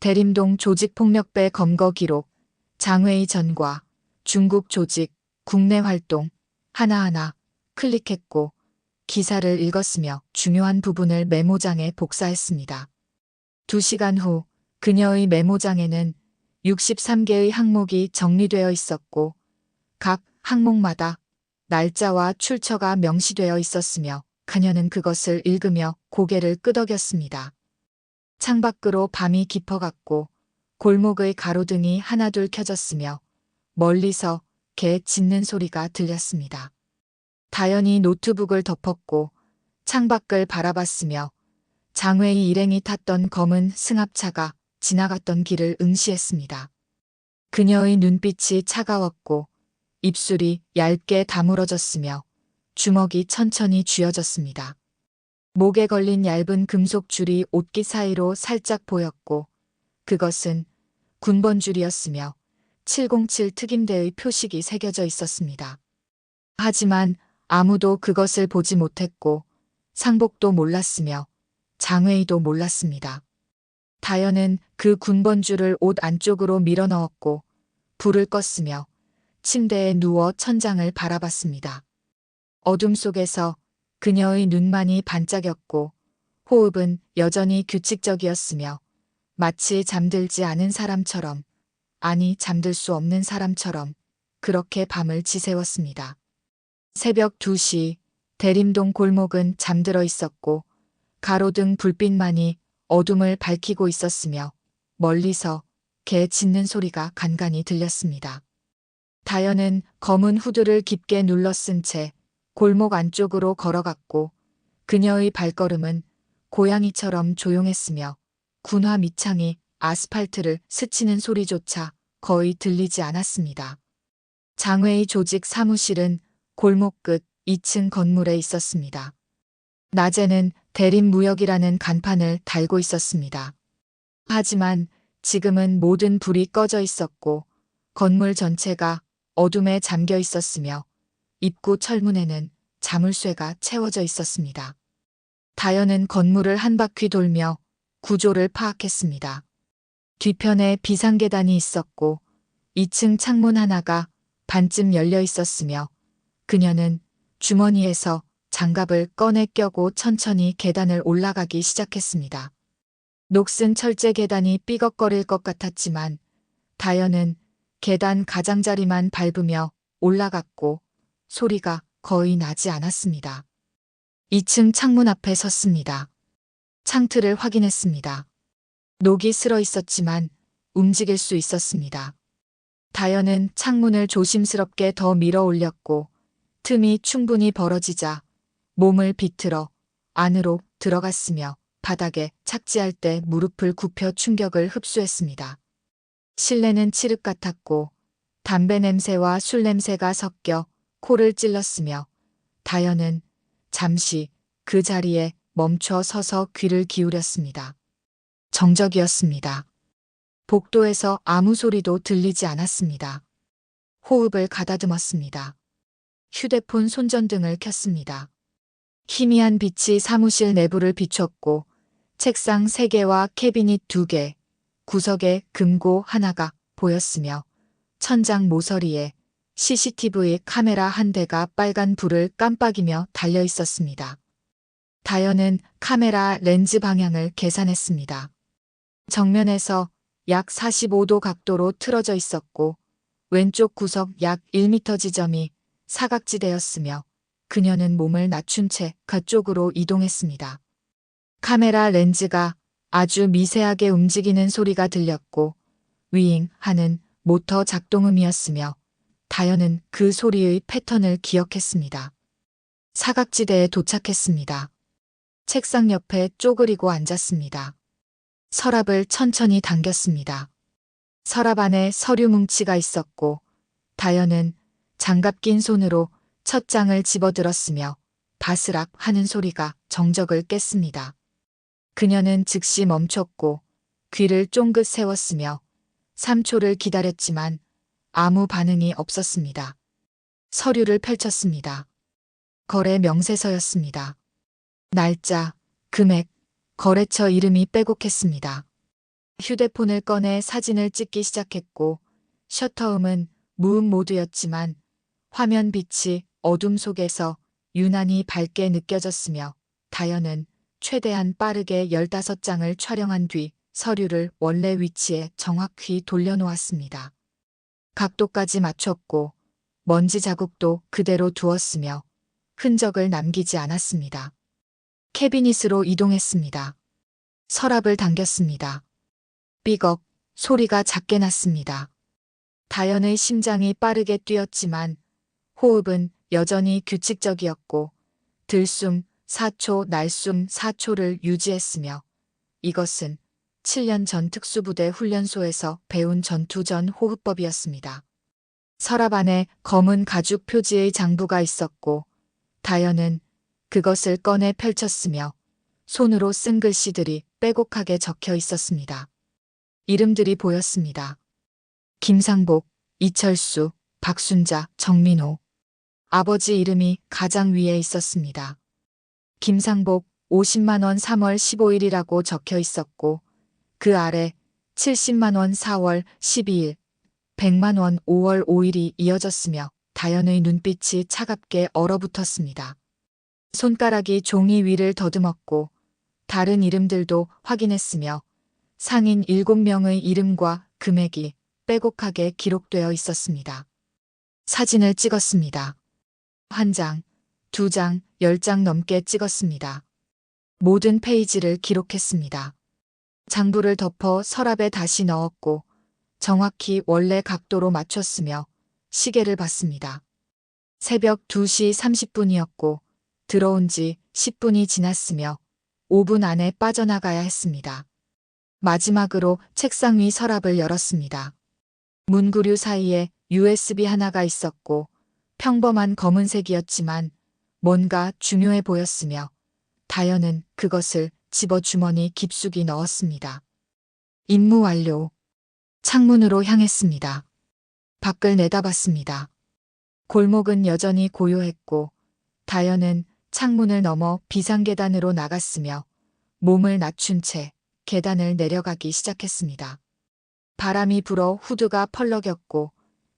대림동 조직폭력배 검거 기록, 장외의 전과, 중국 조직, 국내 활동, 하나하나 클릭했고 기사를 읽었으며 중요한 부분을 메모장에 복사했습니다. 2시간 후 그녀의 메모장에는 63개의 항목이 정리되어 있었고 각 항목마다 날짜와 출처가 명시되어 있었으며 그녀는 그것을 읽으며 고개를 끄덕였습니다. 창밖으로 밤이 깊어갔고 골목의 가로등이 하나둘 켜졌으며 멀리서 개 짖는 소리가 들렸습니다. 다연이 노트북을 덮었고 창밖을 바라봤으며 장외의 일행이 탔던 검은 승합차가 지나갔던 길을 응시했습니다. 그녀의 눈빛이 차가웠고 입술이 얇게 다물어졌으며 주먹이 천천히 쥐어졌습니다. 목에 걸린 얇은 금속 줄이 옷깃 사이로 살짝 보였고 그것은 군번줄이었으며 707 특임대의 표식이 새겨져 있었습니다. 하지만 아무도 그것을 보지 못했고 상복도 몰랐으며 장외의도 몰랐습니다. 다연은 그 군번줄을 옷 안쪽으로 밀어넣었고 불을 껐으며 침대에 누워 천장을 바라봤습니다. 어둠 속에서 그녀의 눈만이 반짝였고 호흡은 여전히 규칙적이었으며 마치 잠들지 않은 사람처럼, 아니 잠들 수 없는 사람처럼 그렇게 밤을 지새웠습니다. 새벽 2시 대림동 골목은 잠들어 있었고 가로등 불빛만이 어둠을 밝히고 있었으며 멀리서 개 짖는 소리가 간간히 들렸습니다. 다연은 검은 후드를 깊게 눌러 쓴 채 골목 안쪽으로 걸어갔고 그녀의 발걸음은 고양이처럼 조용했으며 군화 밑창이 아스팔트를 스치는 소리조차 거의 들리지 않았습니다. 장외의 조직 사무실은 골목 끝 2층 건물에 있었습니다. 낮에는 대림무역이라는 간판을 달고 있었습니다. 하지만 지금은 모든 불이 꺼져 있었고 건물 전체가 어둠에 잠겨 있었으며 입구 철문에는 자물쇠가 채워져 있었습니다. 다연은 건물을 한 바퀴 돌며 구조를 파악했습니다. 뒤편에 비상계단이 있었고 2층 창문 하나가 반쯤 열려 있었으며 그녀는 주머니에서 장갑을 꺼내 껴고 천천히 계단을 올라가기 시작했습니다. 녹슨 철제 계단이 삐걱거릴 것 같았지만 다현은 계단 가장자리만 밟으며 올라갔고 소리가 거의 나지 않았습니다. 2층 창문 앞에 섰습니다. 창틀을 확인했습니다. 녹이 슬어 있었지만 움직일 수 있었습니다. 다현은 창문을 조심스럽게 더 밀어 올렸고 틈이 충분히 벌어지자 몸을 비틀어 안으로 들어갔으며 바닥에 착지할 때 무릎을 굽혀 충격을 흡수했습니다. 실내는 칠흑 같았고 담배 냄새와 술 냄새가 섞여 코를 찔렀으며 다현은 잠시 그 자리에 멈춰 서서 귀를 기울였습니다. 정적이었습니다. 복도에서 아무 소리도 들리지 않았습니다. 호흡을 가다듬었습니다. 휴대폰 손전등을 켰습니다. 희미한 빛이 사무실 내부를 비췄고 책상 3개와 캐비닛 2개, 구석에 금고 하나가 보였으며 천장 모서리에 CCTV 카메라 한 대가 빨간 불을 깜빡이며 달려 있었습니다. 다현은 카메라 렌즈 방향을 계산했습니다. 정면에서 약 45도 각도로 틀어져 있었고 왼쪽 구석 약 1m 지점이 사각지대였으며 그녀는 몸을 낮춘 채 그쪽으로 이동했습니다. 카메라 렌즈가 아주 미세하게 움직이는 소리가 들렸고 위잉 하는 모터 작동음이었으며 다현은 그 소리의 패턴을 기억했습니다. 사각지대에 도착했습니다. 책상 옆에 쪼그리고 앉았습니다. 서랍을 천천히 당겼습니다. 서랍 안에 서류 뭉치가 있었고 다현은 장갑 낀 손으로 첫 장을 집어들었으며 바스락 하는 소리가 정적을 깼습니다. 그녀는 즉시 멈췄고 귀를 쫑긋 세웠으며 3초를 기다렸지만 아무 반응이 없었습니다. 서류를 펼쳤습니다. 거래 명세서였습니다. 날짜, 금액, 거래처 이름이 빼곡했습니다. 휴대폰을 꺼내 사진을 찍기 시작했고 셔터음은 무음 모드였지만 화면 빛이 어둠 속에서 유난히 밝게 느껴졌으며 다현은 최대한 빠르게 15장을 촬영한 뒤 서류를 원래 위치에 정확히 돌려놓았습니다. 각도까지 맞췄고 먼지 자국도 그대로 두었으며 흔적을 남기지 않았습니다. 캐비닛으로 이동했습니다. 서랍을 당겼습니다. 삐걱 소리가 작게 났습니다. 다현의 심장이 빠르게 뛰었지만 호흡은 여전히 규칙적이었고 들숨 4초 날숨 4초를 유지했으며 이것은 7년 전 특수부대 훈련소에서 배운 전투 전 호흡법이었습니다. 서랍 안에 검은 가죽 표지의 장부가 있었고 다현은 그것을 꺼내 펼쳤으며 손으로 쓴 글씨들이 빼곡하게 적혀 있었습니다. 이름들이 보였습니다. 김상복, 이철수, 박순자, 정민호. 아버지 이름이 가장 위에 있었습니다. 김상복 50만 원 3월 15일이라고 적혀 있었고 그 아래 70만 원 4월 12일, 100만 원 5월 5일이 이어졌으며 다현의 눈빛이 차갑게 얼어붙었습니다. 손가락이 종이 위를 더듬었고 다른 이름들도 확인했으며 상인 7명의 이름과 금액이 빼곡하게 기록되어 있었습니다. 사진을 찍었습니다. 1장, 2장, 10장 넘게 찍었습니다. 모든 페이지를 기록했습니다. 장부를 덮어 서랍에 다시 넣었고 정확히 원래 각도로 맞췄으며 시계를 봤습니다. 새벽 2시 30분이었고 들어온 지 10분이 지났으며 5분 안에 빠져나가야 했습니다. 마지막으로 책상 위 서랍을 열었습니다. 문구류 사이에 USB 하나가 있었고 평범한 검은색이었지만 뭔가 중요해 보였으며 다현은 그것을 집어 주머니 깊숙이 넣었습니다. 임무 완료. 창문으로 향했습니다. 밖을 내다봤습니다. 골목은 여전히 고요했고 다현은 창문을 넘어 비상계단으로 나갔으며 몸을 낮춘 채 계단을 내려가기 시작했습니다. 바람이 불어 후드가 펄럭였고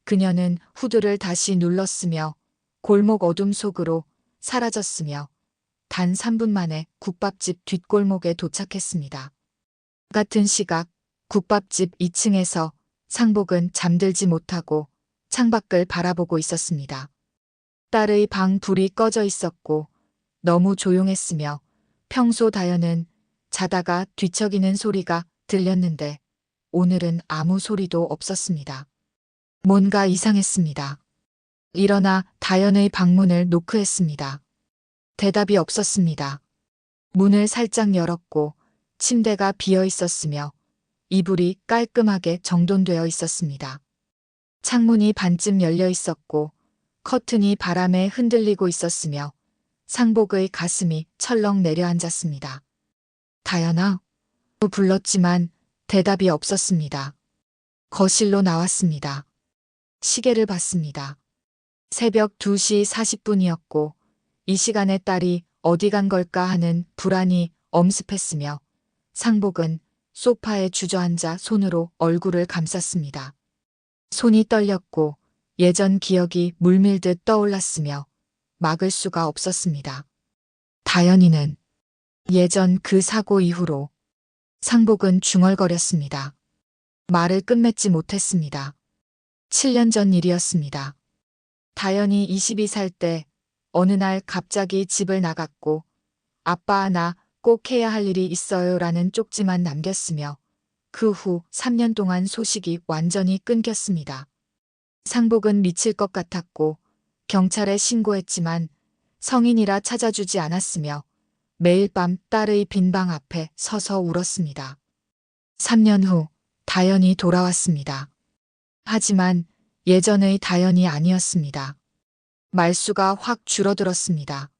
그녀는 후드를 다시 눌렀으며 골목 어둠 속으로 사라졌으며 단 3분 만에 국밥집 뒷골목에 도착했습니다. 같은 시각 국밥집 2층에서 상복은 잠들지 못하고 창밖을 바라보고 있었습니다. 딸의 방 불이 꺼져 있었고 너무 조용했으며 평소 다현은 자다가 뒤척이는 소리가 들렸는데 오늘은 아무 소리도 없었습니다. 뭔가 이상했습니다. 일어나 다현의 방문을 노크했습니다. 대답이 없었습니다. 문을 살짝 열었고 침대가 비어 있었으며 이불이 깔끔하게 정돈되어 있었습니다. 창문이 반쯤 열려 있었고 커튼이 바람에 흔들리고 있었으며 상복의 가슴이 철렁 내려앉았습니다. 다현아? 불렀지만 대답이 없었습니다. 거실로 나왔습니다. 시계를 봤습니다. 새벽 2시 40분이었고 이 시간에 딸이 어디 간 걸까 하는 불안이 엄습했으며 상복은 소파에 주저앉아 손으로 얼굴을 감쌌습니다. 손이 떨렸고 예전 기억이 물밀듯 떠올랐으며 막을 수가 없었습니다. 다현이는 예전 그 사고 이후로 상복은 중얼거렸습니다. 말을 끝맺지 못했습니다. 7년 전 일이었습니다. 다현이 22살 때 어느 날 갑자기 집을 나갔고 아빠 나 꼭 해야 할 일이 있어요 라는 쪽지만 남겼으며 그 후 3년 동안 소식이 완전히 끊겼습니다. 상복은 미칠 것 같았고 경찰에 신고했지만 성인이라 찾아주지 않았으며 매일 밤 딸의 빈 방 앞에 서서 울었습니다. 3년 후 다현이 돌아왔습니다. 하지만 예전의 다현이 아니었습니다. 말수가 확 줄어들었습니다.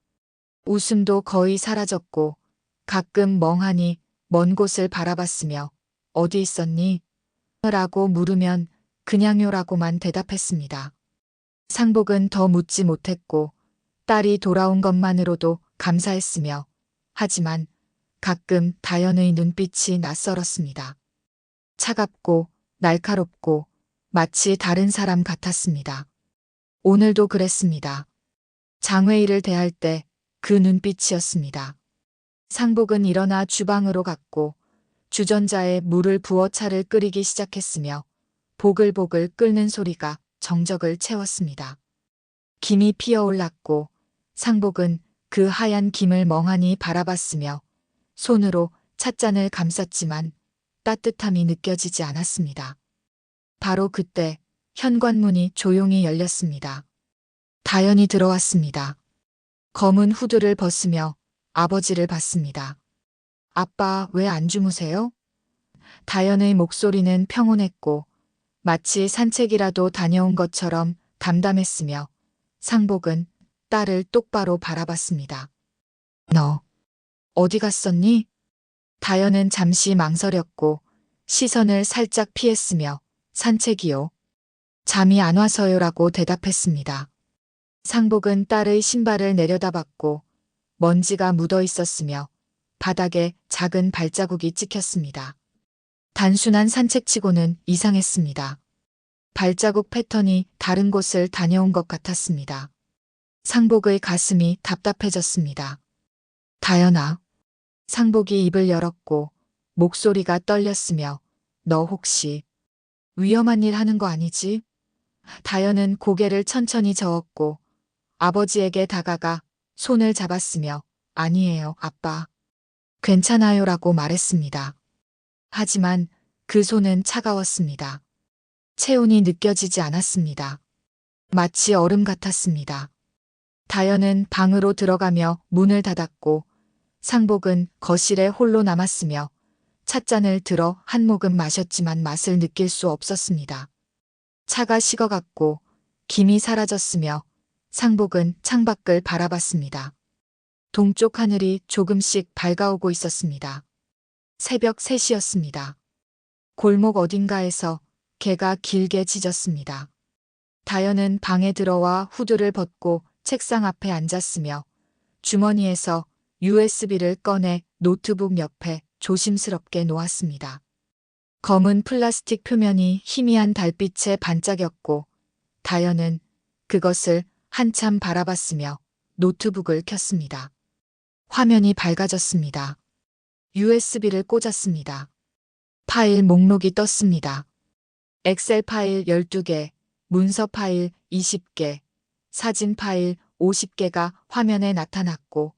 웃음도 거의 사라졌고 가끔 멍하니 먼 곳을 바라봤으며 어디 있었니? 라고 물으면 그냥요라고만 대답했습니다. 상복은 더 묻지 못했고 딸이 돌아온 것만으로도 감사했으며 하지만 가끔 다현의 눈빛이 낯설었습니다. 차갑고 날카롭고 마치 다른 사람 같았습니다. 오늘도 그랬습니다. 장회일을 대할 때 그 눈빛이었습니다. 상복은 일어나 주방으로 갔고 주전자에 물을 부어 차를 끓이기 시작했으며 보글보글 끓는 소리가 정적을 채웠습니다. 김이 피어올랐고 상복은 그 하얀 김을 멍하니 바라봤으며 손으로 찻잔을 감쌌지만 따뜻함이 느껴지지 않았습니다. 바로 그때 현관문이 조용히 열렸습니다. 다현이 들어왔습니다. 검은 후드를 벗으며 아버지를 봤습니다. 아빠 왜 안 주무세요? 다현의 목소리는 평온했고 마치 산책이라도 다녀온 것처럼 담담했으며 상복은 딸을 똑바로 바라봤습니다. 너 어디 갔었니? 다현은 잠시 망설였고 시선을 살짝 피했으며 산책이요. 잠이 안 와서요라고 대답했습니다. 상복은 딸의 신발을 내려다봤고 먼지가 묻어 있었으며 바닥에 작은 발자국이 찍혔습니다. 단순한 산책치고는 이상했습니다. 발자국 패턴이 다른 곳을 다녀온 것 같았습니다. 상복의 가슴이 답답해졌습니다. 다현아. 상복이 입을 열었고 목소리가 떨렸으며 너 혹시 위험한 일 하는 거 아니지? 다현은 고개를 천천히 저었고 아버지에게 다가가 손을 잡았으며 아니에요, 아빠. 괜찮아요라고 말했습니다. 하지만 그 손은 차가웠습니다. 체온이 느껴지지 않았습니다. 마치 얼음 같았습니다. 다현은 방으로 들어가며 문을 닫았고 상복은 거실에 홀로 남았으며 찻잔을 들어 한 모금 마셨지만 맛을 느낄 수 없었습니다. 차가 식어갔고 김이 사라졌으며 상복은 창밖을 바라봤습니다. 동쪽 하늘이 조금씩 밝아오고 있었습니다. 새벽 3시였습니다. 골목 어딘가에서 개가 길게 짖었습니다. 다현은 방에 들어와 후드를 벗고 책상 앞에 앉았으며 주머니에서 USB를 꺼내 노트북 옆에 조심스럽게 놓았습니다. 검은 플라스틱 표면이 희미한 달빛에 반짝였고 다현은 그것을 한참 바라봤으며 노트북을 켰습니다. 화면이 밝아졌습니다. USB를 꽂았습니다. 파일 목록이 떴습니다. 엑셀 파일 12개, 문서 파일 20개, 사진 파일 50개가 화면에 나타났고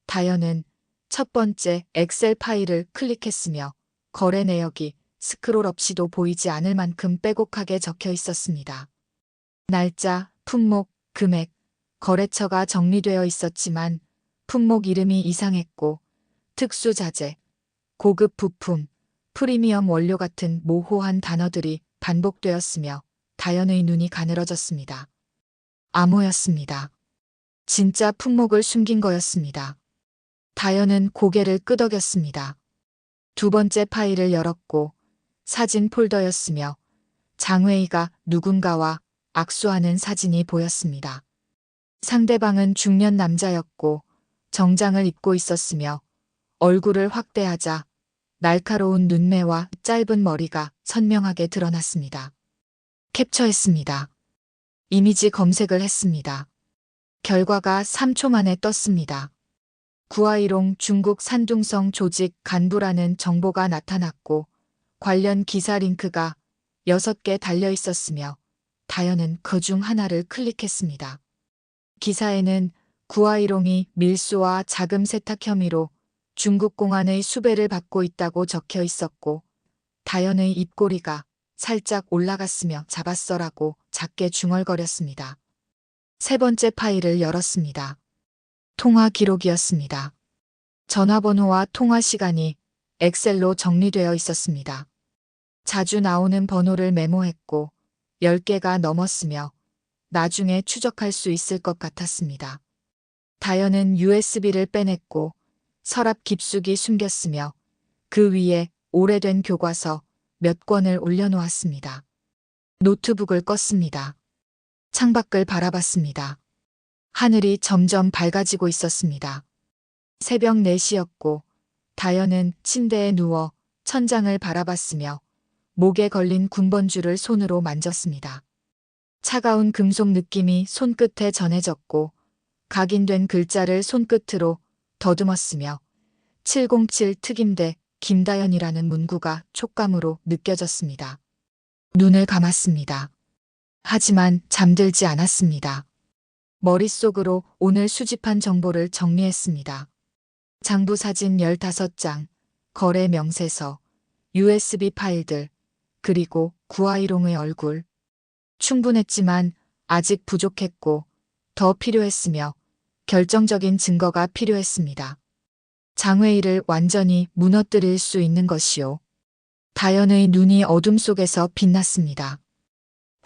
다현은 첫 번째 엑셀 파일을 클릭했으며 거래 내역이 스크롤 없이도 보이지 않을 만큼 빼곡하게 적혀 있었습니다. 날짜, 품목, 금액, 거래처가 정리되어 있었지만 품목 이름이 이상했고 특수 자재, 고급 부품, 프리미엄 원료 같은 모호한 단어들이 반복되었으며 다현의 눈이 가늘어졌습니다. 암호였습니다. 진짜 품목을 숨긴 거였습니다. 다현은 고개를 끄덕였습니다. 두 번째 파일을 열었고 사진 폴더였으며 장웨이가 누군가와 악수하는 사진이 보였습니다. 상대방은 중년 남자였고 정장을 입고 있었으며 얼굴을 확대하자 날카로운 눈매와 짧은 머리가 선명하게 드러났습니다. 캡처했습니다. 이미지 검색을 했습니다. 결과가 3초 만에 떴습니다. 구아이롱 중국 산둥성 조직 간부라는 정보가 나타났고 관련 기사 링크가 6개 달려 있었으며 다현은 그 중 하나를 클릭했습니다. 기사에는 구아이롱이 밀수와 자금 세탁 혐의로 중국 공안의 수배를 받고 있다고 적혀 있었고 다현의 입꼬리가 살짝 올라갔으며 잡았어라고 작게 중얼거렸습니다. 세 번째 파일을 열었습니다. 통화 기록이었습니다. 전화번호와 통화 시간이 엑셀로 정리되어 있었습니다. 자주 나오는 번호를 메모했고 10개가 넘었으며 나중에 추적할 수 있을 것 같았습니다. 다현은 USB를 빼냈고 서랍 깊숙이 숨겼으며 그 위에 오래된 교과서 몇 권을 올려놓았습니다. 노트북을 껐습니다. 창밖을 바라봤습니다. 하늘이 점점 밝아지고 있었습니다. 새벽 4시였고 다현은 침대에 누워 천장을 바라봤으며 목에 걸린 군번줄을 손으로 만졌습니다. 차가운 금속 느낌이 손끝에 전해졌고 각인된 글자를 손끝으로 더듬었으며 707 특임대 김다현이라는 문구가 촉감으로 느껴졌습니다. 눈을 감았습니다. 하지만 잠들지 않았습니다. 머릿속으로 오늘 수집한 정보를 정리했습니다. 장부 사진 15장, 거래 명세서, USB 파일들, 그리고 구아이롱의 얼굴. 충분했지만 아직 부족했고 더 필요했으며 결정적인 증거가 필요했습니다. 장웨이를 완전히 무너뜨릴 수 있는 것이요. 다현의 눈이 어둠 속에서 빛났습니다.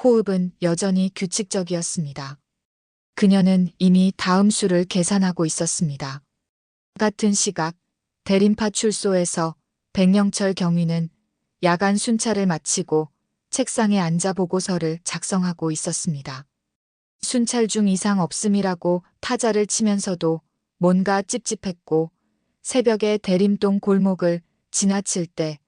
호흡은 여전히 규칙적이었습니다. 그녀는 이미 다음 수를 계산하고 있었습니다. 같은 시각 대림파출소에서 백영철 경위는 야간 순찰을 마치고 책상에 앉아 보고서를 작성하고 있었습니다. 순찰 중 이상 없음이라고 타자를 치면서도 뭔가 찝찝했고 새벽에 대림동 골목을 지나칠 때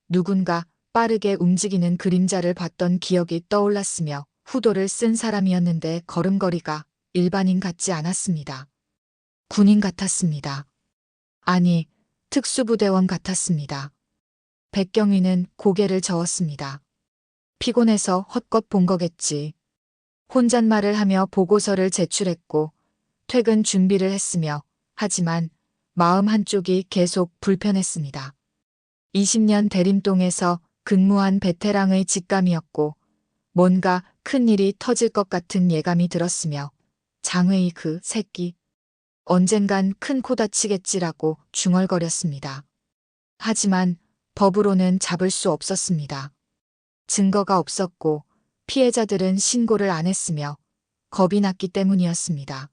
누군가 빠르게 움직이는 그림자를 봤던 기억이 떠올랐으며 후도를 쓴 사람이었는데 걸음걸이가 일반인 같지 않았습니다. 군인 같았습니다. 아니, 특수부대원 같았습니다. 백경위는 고개를 저었습니다. 피곤해서 헛것 본 거겠지. 혼잣말을 하며 보고서를 제출했고 퇴근 준비를 했으며 하지만 마음 한쪽이 계속 불편했습니다. 20년 대림동에서 근무한 베테랑의 직감이었고 뭔가 큰 일이 터질 것 같은 예감이 들었으며 장회의 그 새끼 언젠간 큰 코 다치겠지라고 중얼거렸습니다. 하지만 법으로는 잡을 수 없었습니다. 증거가 없었고 피해자들은 신고를 안 했으며 겁이 났기 때문이었습니다.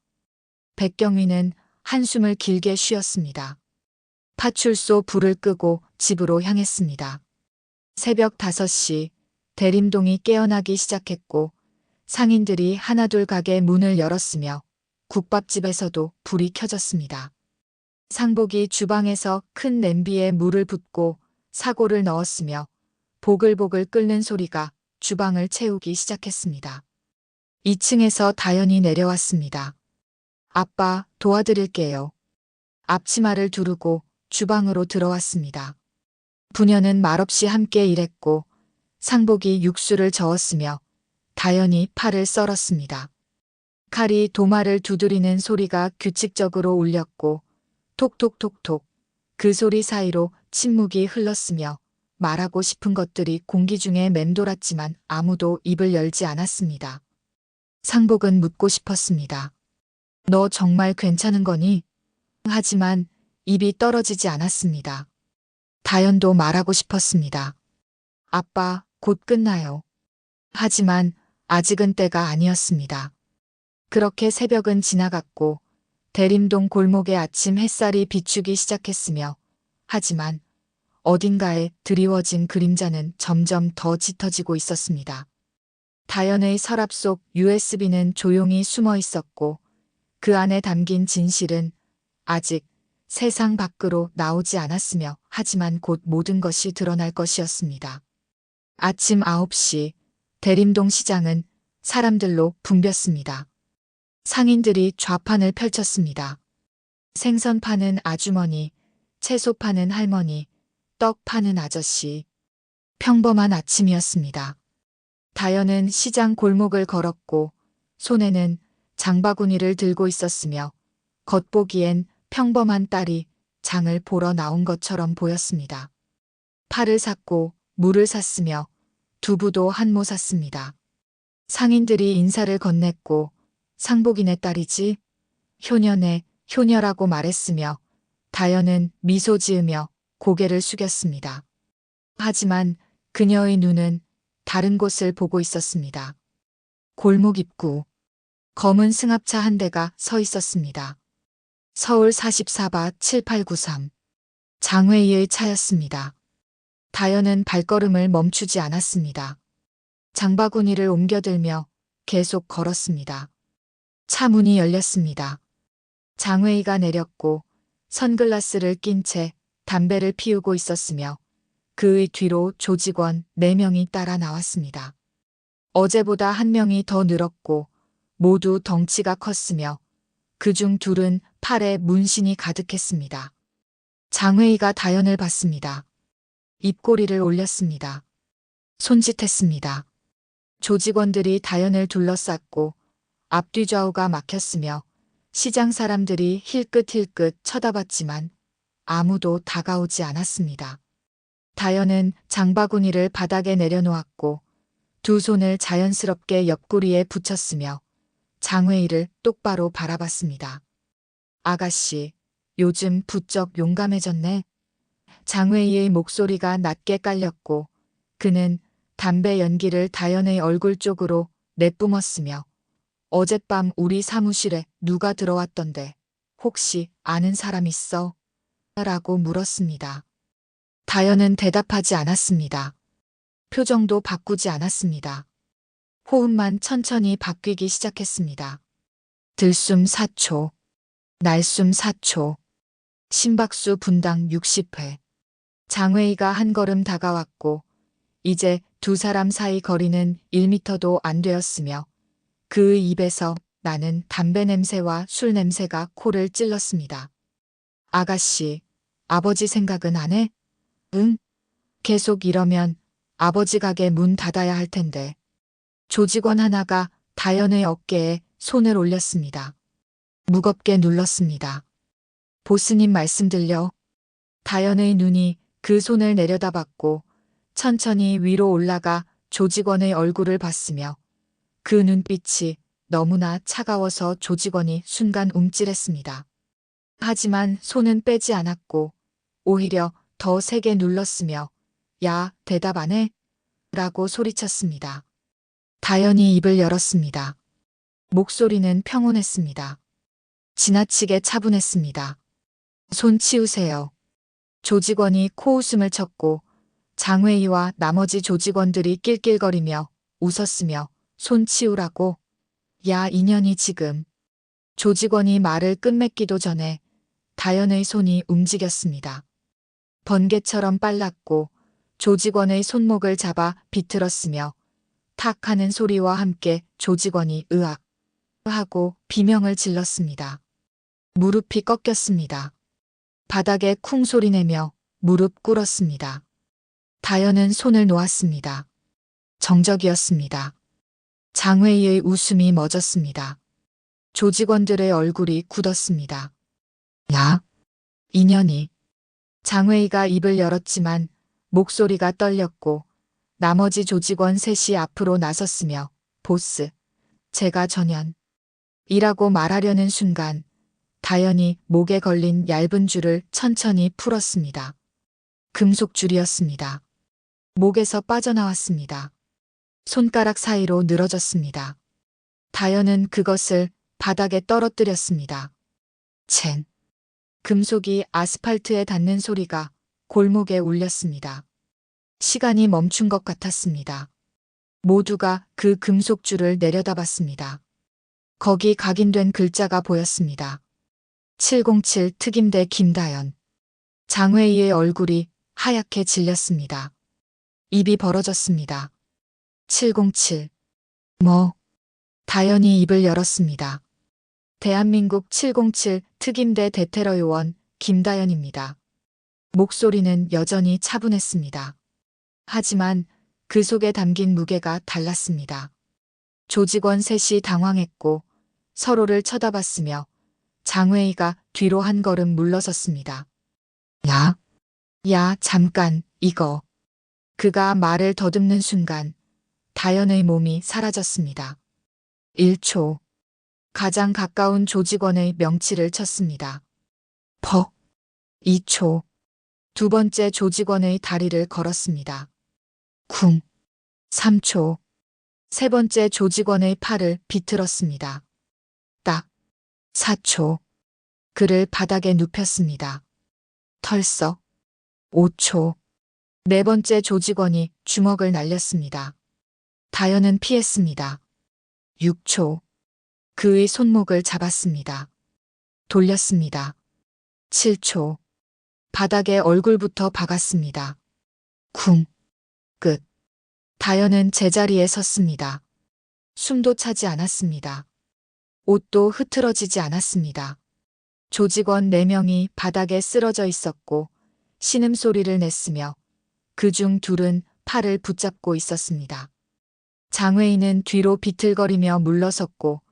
백경위는 한숨을 길게 쉬었습니다. 파출소 불을 끄고 집으로 향했습니다. 새벽 5시 대림동이 깨어나기 시작했고 상인들이 하나둘 가게 문을 열었으며 국밥집에서도 불이 켜졌습니다. 상복이 주방에서 큰 냄비에 물을 붓고 사고를 넣었으며 보글보글 끓는 소리가 주방을 채우기 시작했습니다. 2층에서 다현이 내려왔습니다. 아빠, 도와드릴게요. 앞치마를 두르고 주방으로 들어왔습니다. 부녀는 말없이 함께 일했고 상복이 육수를 저었으며 다연이 팔을 썰었습니다. 칼이 도마를 두드리는 소리가 규칙적으로 울렸고 톡톡톡톡 그 소리 사이로 침묵이 흘렀으며 말하고 싶은 것들이 공기 중에 맴돌았지만 아무도 입을 열지 않았습니다. 상복은 묻고 싶었습니다. 너 정말 괜찮은 거니? 하지만 입이 떨어지지 않았습니다. 다연도 말하고 싶었습니다. 아빠, 곧 끝나요. 하지만 아직은 때가 아니었습니다. 그렇게 새벽은 지나갔고 대림동 골목의 아침 햇살이 비추기 시작했으며 하지만 어딘가에 드리워진 그림자는 점점 더 짙어지고 있었습니다. 다연의 서랍 속 USB는 조용히 숨어 있었고 그 안에 담긴 진실은 아직 세상 밖으로 나오지 않았으며 하지만 곧 모든 것이 드러날 것이었습니다. 아침 9시 대림동 시장은 사람들로 붐볐습니다. 상인들이 좌판을 펼쳤습니다. 생선 파는 아주머니, 채소 파는 할머니, 떡 파는 아저씨. 평범한 아침이었습니다. 다연은 시장 골목을 걸었고 손에는 장바구니를 들고 있었으며 겉보기엔 평범한 딸이 장을 보러 나온 것처럼 보였습니다. 파를 샀고 물을 샀으며 두부도 한 모 샀습니다. 상인들이 인사를 건넸고 상복이네 딸이지? 효녀네, 효녀라고 말했으며 다연은 미소 지으며 고개를 숙였습니다. 하지만 그녀의 눈은 다른 곳을 보고 있었습니다. 골목 입구. 검은 승합차 한 대가 서 있었습니다. 서울 44바 7893. 장회의의 차였습니다. 다연은 발걸음을 멈추지 않았습니다. 장바구니를 옮겨들며 계속 걸었습니다. 차 문이 열렸습니다. 장회의가 내렸고 선글라스를 낀 채 담배를 피우고 있었으며 그의 뒤로 조직원 4명이 따라 나왔습니다. 어제보다 1명이 더 늘었고 모두 덩치가 컸으며 그중 둘은 팔에 문신이 가득했습니다. 장회의가 다연을 봤습니다. 입꼬리를 올렸습니다. 손짓했습니다. 조직원들이 다연을 둘러쌌고 앞뒤 좌우가 막혔으며 시장 사람들이 힐끗힐끗 쳐다봤지만 아무도 다가오지 않았습니다. 다연은 장바구니를 바닥에 내려놓았고 두 손을 자연스럽게 옆구리에 붙였으며 장회의를 똑바로 바라봤습니다. 아가씨, 요즘 부쩍 용감해졌네. 장회의의 목소리가 낮게 깔렸고 그는 담배 연기를 다연의 얼굴 쪽으로 내뿜었으며 어젯밤 우리 사무실에 누가 들어왔던데 혹시 아는 사람 있어? 라고 물었습니다. 다연은 대답하지 않았습니다. 표정도 바꾸지 않았습니다. 호흡만 천천히 바뀌기 시작했습니다. 들숨 4초, 날숨 4초, 심박수 분당 60회. 장회의가 한 걸음 다가왔고 이제 두 사람 사이 거리는 1미터도 안 되었으며 그의 입에서 나는 담배 냄새와 술 냄새가 코를 찔렀습니다. 아가씨, 아버지 생각은 안 해? 응? 계속 이러면 아버지 가게 문 닫아야 할 텐데. 조직원 하나가 다연의 어깨에 손을 올렸습니다. 무겁게 눌렀습니다. 보스님 말씀 들려? 다연의 눈이 그 손을 내려다봤고 천천히 위로 올라가 조직원의 얼굴을 봤으며 그 눈빛이 너무나 차가워서 조직원이 순간 움찔했습니다. 하지만 손은 빼지 않았고 오히려 더 세게 눌렀으며 야, 대답 안 해? 라고 소리쳤습니다. 다연이 입을 열었습니다. 목소리는 평온했습니다. 지나치게 차분했습니다. 손 치우세요. 조직원이 코웃음을 쳤고 장회의와 나머지 조직원들이 낄낄거리며 웃었으며 손 치우라고? 야, 이년이 지금. 조직원이 말을 끝맺기도 전에 다연의 손이 움직였습니다. 번개처럼 빨랐고 조직원의 손목을 잡아 비틀었으며 탁 하는 소리와 함께 조직원이 으악 하고 비명을 질렀습니다. 무릎이 꺾였습니다. 바닥에 쿵 소리내며 무릎 꿇었습니다. 다연은 손을 놓았습니다. 정적이었습니다. 장회의의 웃음이 멎었습니다. 조직원들의 얼굴이 굳었습니다. 야, 인연이. 장회의가 입을 열었지만 목소리가 떨렸고 나머지 조직원 셋이 앞으로 나섰으며 보스, 제가 전현이라고 말하려는 순간 다연이 목에 걸린 얇은 줄을 천천히 풀었습니다. 금속줄이었습니다. 목에서 빠져나왔습니다. 손가락 사이로 늘어졌습니다. 다연은 그것을 바닥에 떨어뜨렸습니다. 챈. 금속이 아스팔트에 닿는 소리가 골목에 울렸습니다. 시간이 멈춘 것 같았습니다. 모두가 그 금속줄을 내려다봤습니다. 거기 각인된 글자가 보였습니다. 707 특임대 김다연. 장회의의 얼굴이 하얗게 질렸습니다. 입이 벌어졌습니다. 707. 뭐? 다연이 입을 열었습니다. 대한민국 707 특임대 대테러 요원 김다연입니다. 목소리는 여전히 차분했습니다. 하지만 그 속에 담긴 무게가 달랐습니다. 조직원 셋이 당황했고 서로를 쳐다봤으며 장회의가 뒤로 한 걸음 물러섰습니다. 야, 잠깐, 이거. 그가 말을 더듬는 순간 다연의 몸이 사라졌습니다. 1초. 가장 가까운 조직원의 명치를 쳤습니다. 퍽. 2초. 두 번째 조직원의 다리를 걸었습니다. 쿵. 3초. 세 번째 조직원의 팔을 비틀었습니다. 딱. 4초. 그를 바닥에 눕혔습니다. 털썩. 5초. 네 번째 조직원이 주먹을 날렸습니다. 다연은 피했습니다. 6초. 그의 손목을 잡았습니다. 돌렸습니다. 7초. 바닥에 얼굴부터 박았습니다. 쿵. 끝. 다연은 제자리에 섰습니다. 숨도 차지 않았습니다. 옷도 흐트러지지 않았습니다. 조직원 4명이 바닥에 쓰러져 있었고 신음소리를 냈으며 그중 둘은 팔을 붙잡고 있었습니다. 장회의는 뒤로 비틀거리며 물러섰고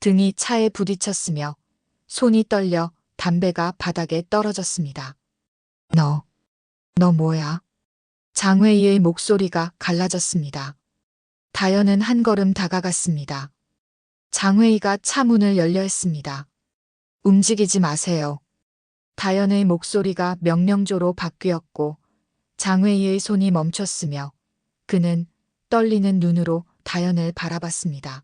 등이 차에 부딪혔으며 손이 떨려 담배가 바닥에 떨어졌습니다. 너 뭐야? 장회의의 목소리가 갈라졌습니다. 다연은 한 걸음 다가갔습니다. 장회의가 차 문을 열려 했습니다. 움직이지 마세요. 다연의 목소리가 명령조로 바뀌었고 장회의의 손이 멈췄으며 그는 떨리는 눈으로 다연을 바라봤습니다.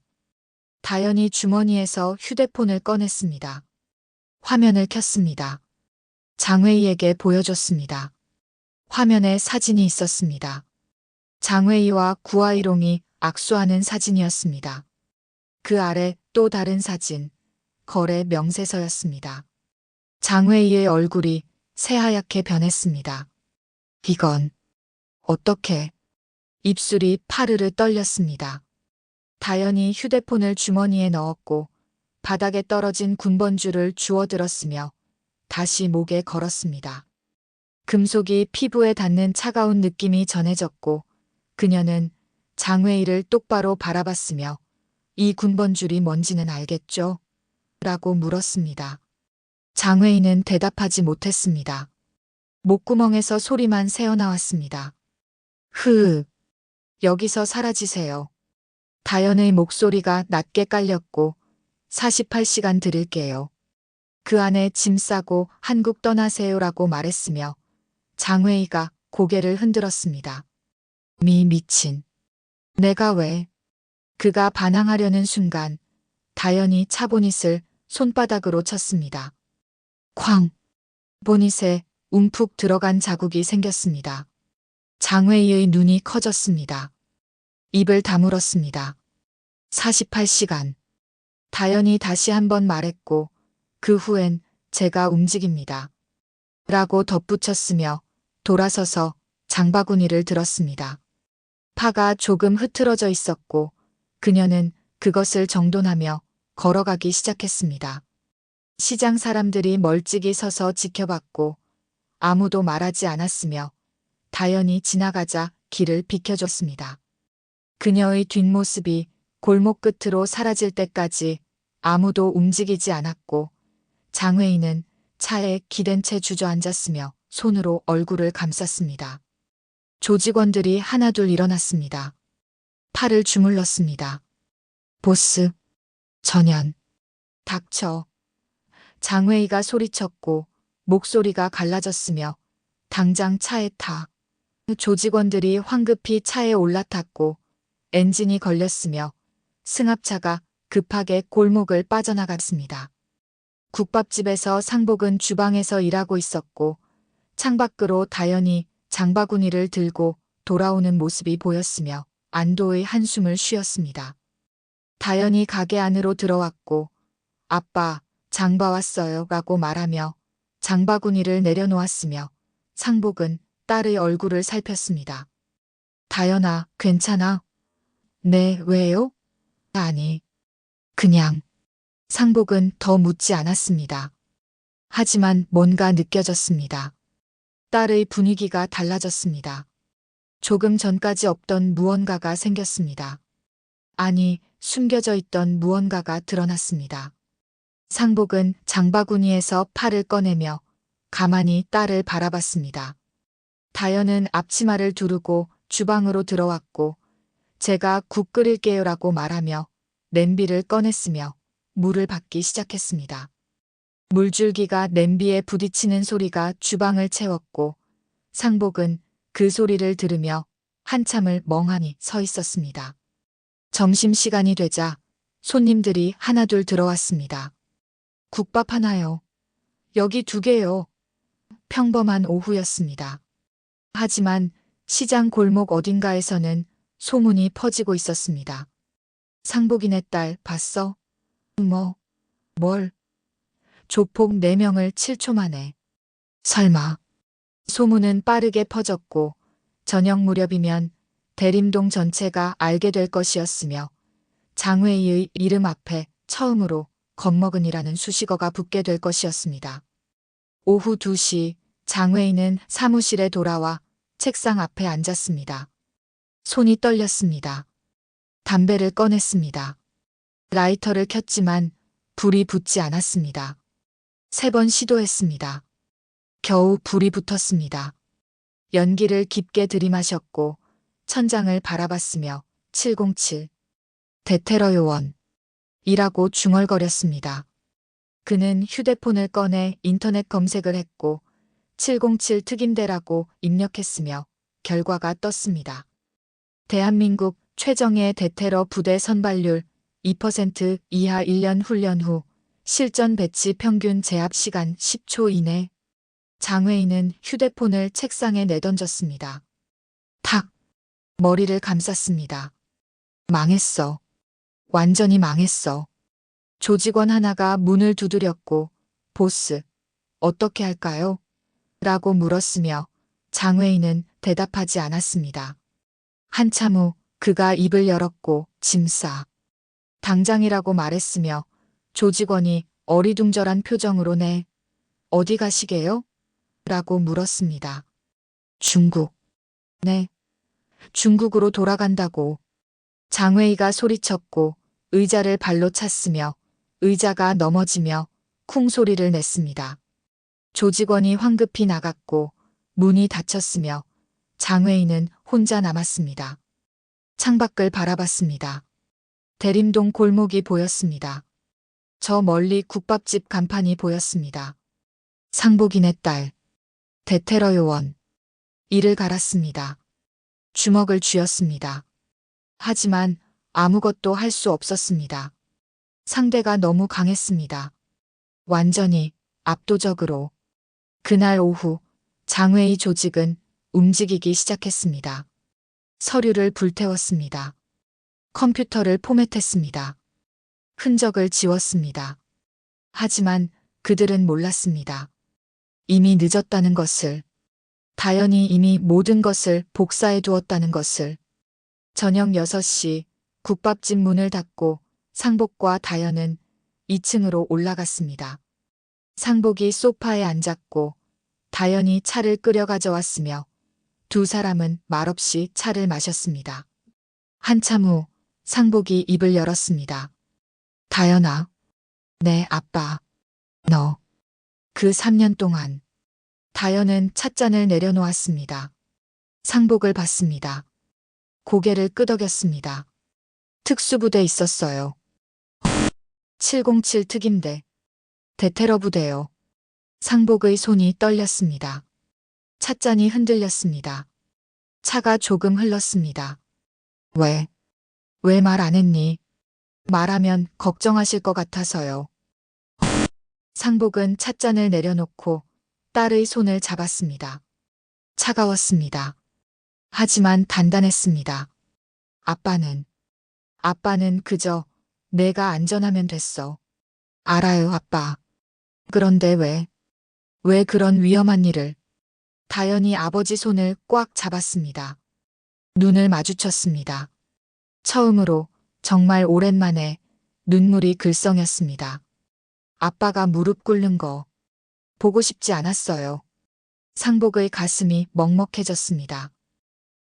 다연이 주머니에서 휴대폰을 꺼냈습니다. 화면을 켰습니다. 장회의에게 보여줬습니다. 화면에 사진이 있었습니다. 장회의와 구아이롱이 악수하는 사진이었습니다. 그 아래 또 다른 사진, 거래 명세서였습니다. 장회의의 얼굴이 새하얗게 변했습니다. 이건 어떻게? 입술이 파르르 떨렸습니다. 다연이 휴대폰을 주머니에 넣었고 바닥에 떨어진 군번줄을 주워들었으며 다시 목에 걸었습니다. 금속이 피부에 닿는 차가운 느낌이 전해졌고 그녀는 장회의를 똑바로 바라봤으며 이 군번줄이 뭔지는 알겠죠? 라고 물었습니다. 장회의는 대답하지 못했습니다. 목구멍에서 소리만 새어나왔습니다. 흐, 여기서 사라지세요. 다연의 목소리가 낮게 깔렸고 48시간 드릴게요. 그 안에 짐 싸고 한국 떠나세요라고 말했으며 장회의가 고개를 흔들었습니다. 미친. 내가 왜? 그가 반항하려는 순간 다연이 차 보닛을 손바닥으로 쳤습니다. 쾅! 보닛에 움푹 들어간 자국이 생겼습니다. 장회의의 눈이 커졌습니다. 입을 다물었습니다. 48시간. 다연이 다시 한번 말했고 그 후엔 제가 움직입니다. 라고 덧붙였으며 돌아서서 장바구니를 들었습니다. 파가 조금 흐트러져 있었고 그녀는 그것을 정돈하며 걸어가기 시작했습니다. 시장 사람들이 멀찍이 서서 지켜봤고 아무도 말하지 않았으며 다연이 지나가자 길을 비켜줬습니다. 그녀의 뒷모습이 골목 끝으로 사라질 때까지 아무도 움직이지 않았고 장회인은 차에 기댄 채 주저앉았으며 손으로 얼굴을 감쌌습니다. 조직원들이 하나둘 일어났습니다. 팔을 주물렀습니다. 보스, 전현, 닥쳐. 장회의가 소리쳤고 목소리가 갈라졌으며 당장 차에 타. 조직원들이 황급히 차에 올라탔고 엔진이 걸렸으며 승합차가 급하게 골목을 빠져나갔습니다. 국밥집에서 상복은 주방에서 일하고 있었고 창밖으로 다연히 장바구니를 들고 돌아오는 모습이 보였으며 안도의 한숨을 쉬었습니다. 다연이 가게 안으로 들어왔고 아빠, 장바 왔어요 라고 말하며 장바구니를 내려놓았으며 상복은 딸의 얼굴을 살폈습니다. 다연아, 괜찮아? 네, 왜요? 아니, 그냥. 상복은 더 묻지 않았습니다. 하지만 뭔가 느껴졌습니다. 딸의 분위기가 달라졌습니다. 조금 전까지 없던 무언가가 생겼습니다. 아니, 숨겨져 있던 무언가가 드러났습니다. 상복은 장바구니에서 팔을 꺼내며 가만히 딸을 바라봤습니다. 다연은 앞치마를 두르고 주방으로 들어왔고 제가 국 끓일게요라고 말하며 냄비를 꺼냈으며 물을 받기 시작했습니다. 물줄기가 냄비에 부딪히는 소리가 주방을 채웠고 상복은 그 소리를 들으며 한참을 멍하니 서 있었습니다. 점심시간이 되자 손님들이 하나둘 들어왔습니다. 국밥 하나요. 여기 2개요. 평범한 오후였습니다. 하지만 시장 골목 어딘가에서는 소문이 퍼지고 있었습니다. 상복이네 딸 봤어? 뭘? 조폭 4명을 7초 만에. 설마. 소문은 빠르게 퍼졌고 저녁 무렵이면 대림동 전체가 알게 될 것이었으며 장회의의 이름 앞에 처음으로 겁먹은이라는 수식어가 붙게 될 것이었습니다. 오후 2시 장회의는 사무실에 돌아와 책상 앞에 앉았습니다. 손이 떨렸습니다. 담배를 꺼냈습니다. 라이터를 켰지만 불이 붙지 않았습니다. 3번 시도했습니다. 겨우 불이 붙었습니다. 연기를 깊게 들이마셨고 천장을 바라봤으며 707 대테러 요원 이라고 중얼거렸습니다. 그는 휴대폰을 꺼내 인터넷 검색을 했고 707 특임대라고 입력했으며 결과가 떴습니다. 대한민국 최정예 대테러 부대 선발률 2% 이하 1년 훈련 후 실전 배치 평균 제압 시간 10초 이내. 장회인은 휴대폰을 책상에 내던졌습니다. 탁! 머리를 감쌌습니다. 망했어. 완전히 망했어. 조직원 하나가 문을 두드렸고 보스, 어떻게 할까요? 라고 물었으며 장회인은 대답하지 않았습니다. 한참 후 그가 입을 열었고 짐 싸. 당장이라고 말했으며 조직원이 어리둥절한 표정으로 네, 어디 가시게요? 라고 물었습니다. 중국. 네, 중국으로 돌아간다고. 장회의가 소리쳤고 의자를 발로 찼으며 의자가 넘어지며 쿵 소리를 냈습니다. 조직원이 황급히 나갔고 문이 닫혔으며 장회의는 혼자 남았습니다. 창밖을 바라봤습니다. 대림동 골목이 보였습니다. 저 멀리 국밥집 간판이 보였습니다. 상복인의 딸, 대테러 요원. 이를 갈았습니다. 주먹을 쥐었습니다. 하지만 아무것도 할 수 없었습니다. 상대가 너무 강했습니다. 완전히 압도적으로. 그날 오후 장회의 조직은 움직이기 시작했습니다. 서류를 불태웠습니다. 컴퓨터를 포맷했습니다. 흔적을 지웠습니다. 하지만 그들은 몰랐습니다. 이미 늦었다는 것을. 다연이 이미 모든 것을 복사해 두었다는 것을. 저녁 6시 국밥집 문을 닫고 상복과 다연은 2층으로 올라갔습니다. 상복이 소파에 앉았고 다연이 차를 끓여 가져왔으며 두 사람은 말없이 차를 마셨습니다. 한참 후 상복이 입을 열었습니다. 다연아, 내 아빠, 너. 그 3년 동안 다연은 찻잔을 내려놓았습니다. 상복을 봤습니다. 고개를 끄덕였습니다. 특수부대 있었어요. 707 특임대. 대테러 부대요. 상복의 손이 떨렸습니다. 찻잔이 흔들렸습니다. 차가 조금 흘렀습니다. 왜 말 안 했니? 말하면 걱정하실 것 같아서요. 상복은 찻잔을 내려놓고 딸의 손을 잡았습니다. 차가웠습니다. 하지만 단단했습니다. 아빠는 그저 내가 안전하면 됐어. 알아요, 아빠. 그런데 왜 그런 위험한 일을? 다연이 아버지 손을 꽉 잡았습니다. 눈을 마주쳤습니다. 처음으로 정말 오랜만에 눈물이 글썽였습니다. 아빠가 무릎 꿇는 거 보고 싶지 않았어요. 상복의 가슴이 먹먹해졌습니다.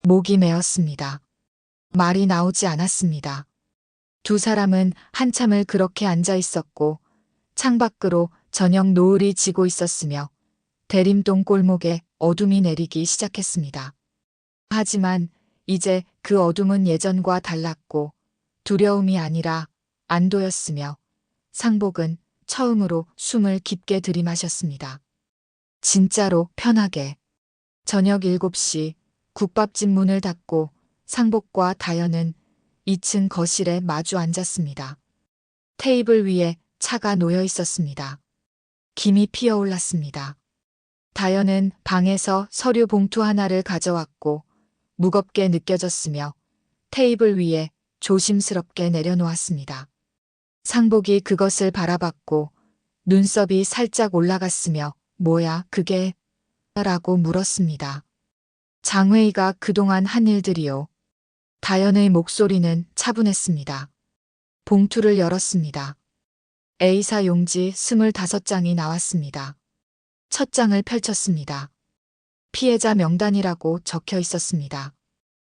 목이 메었습니다. 말이 나오지 않았습니다. 두 사람은 한참을 그렇게 앉아 있었고 창밖으로 저녁 노을이 지고 있었으며 대림동 골목에 어둠이 내리기 시작했습니다. 하지만 이제 그 어둠은 예전과 달랐고 두려움이 아니라 안도였으며 상복은 처음으로 숨을 깊게 들이마셨습니다. 진짜로 편하게. 저녁 7시 국밥집 문을 닫고 상복과 다연은 2층 거실에 마주 앉았습니다. 테이블 위에 차가 놓여 있었습니다. 김이 피어올랐습니다. 다연은 방에서 서류 봉투 하나를 가져왔고 무겁게 느껴졌으며 테이블 위에 조심스럽게 내려놓았습니다. 상복이 그것을 바라봤고 눈썹이 살짝 올라갔으며 뭐야 그게? 라고 물었습니다. 장회의가 그동안 한 일들이요. 다연의 목소리는 차분했습니다. 봉투를 열었습니다. A사 용지 25장이 나왔습니다. 첫 장을 펼쳤습니다. 피해자 명단이라고 적혀 있었습니다.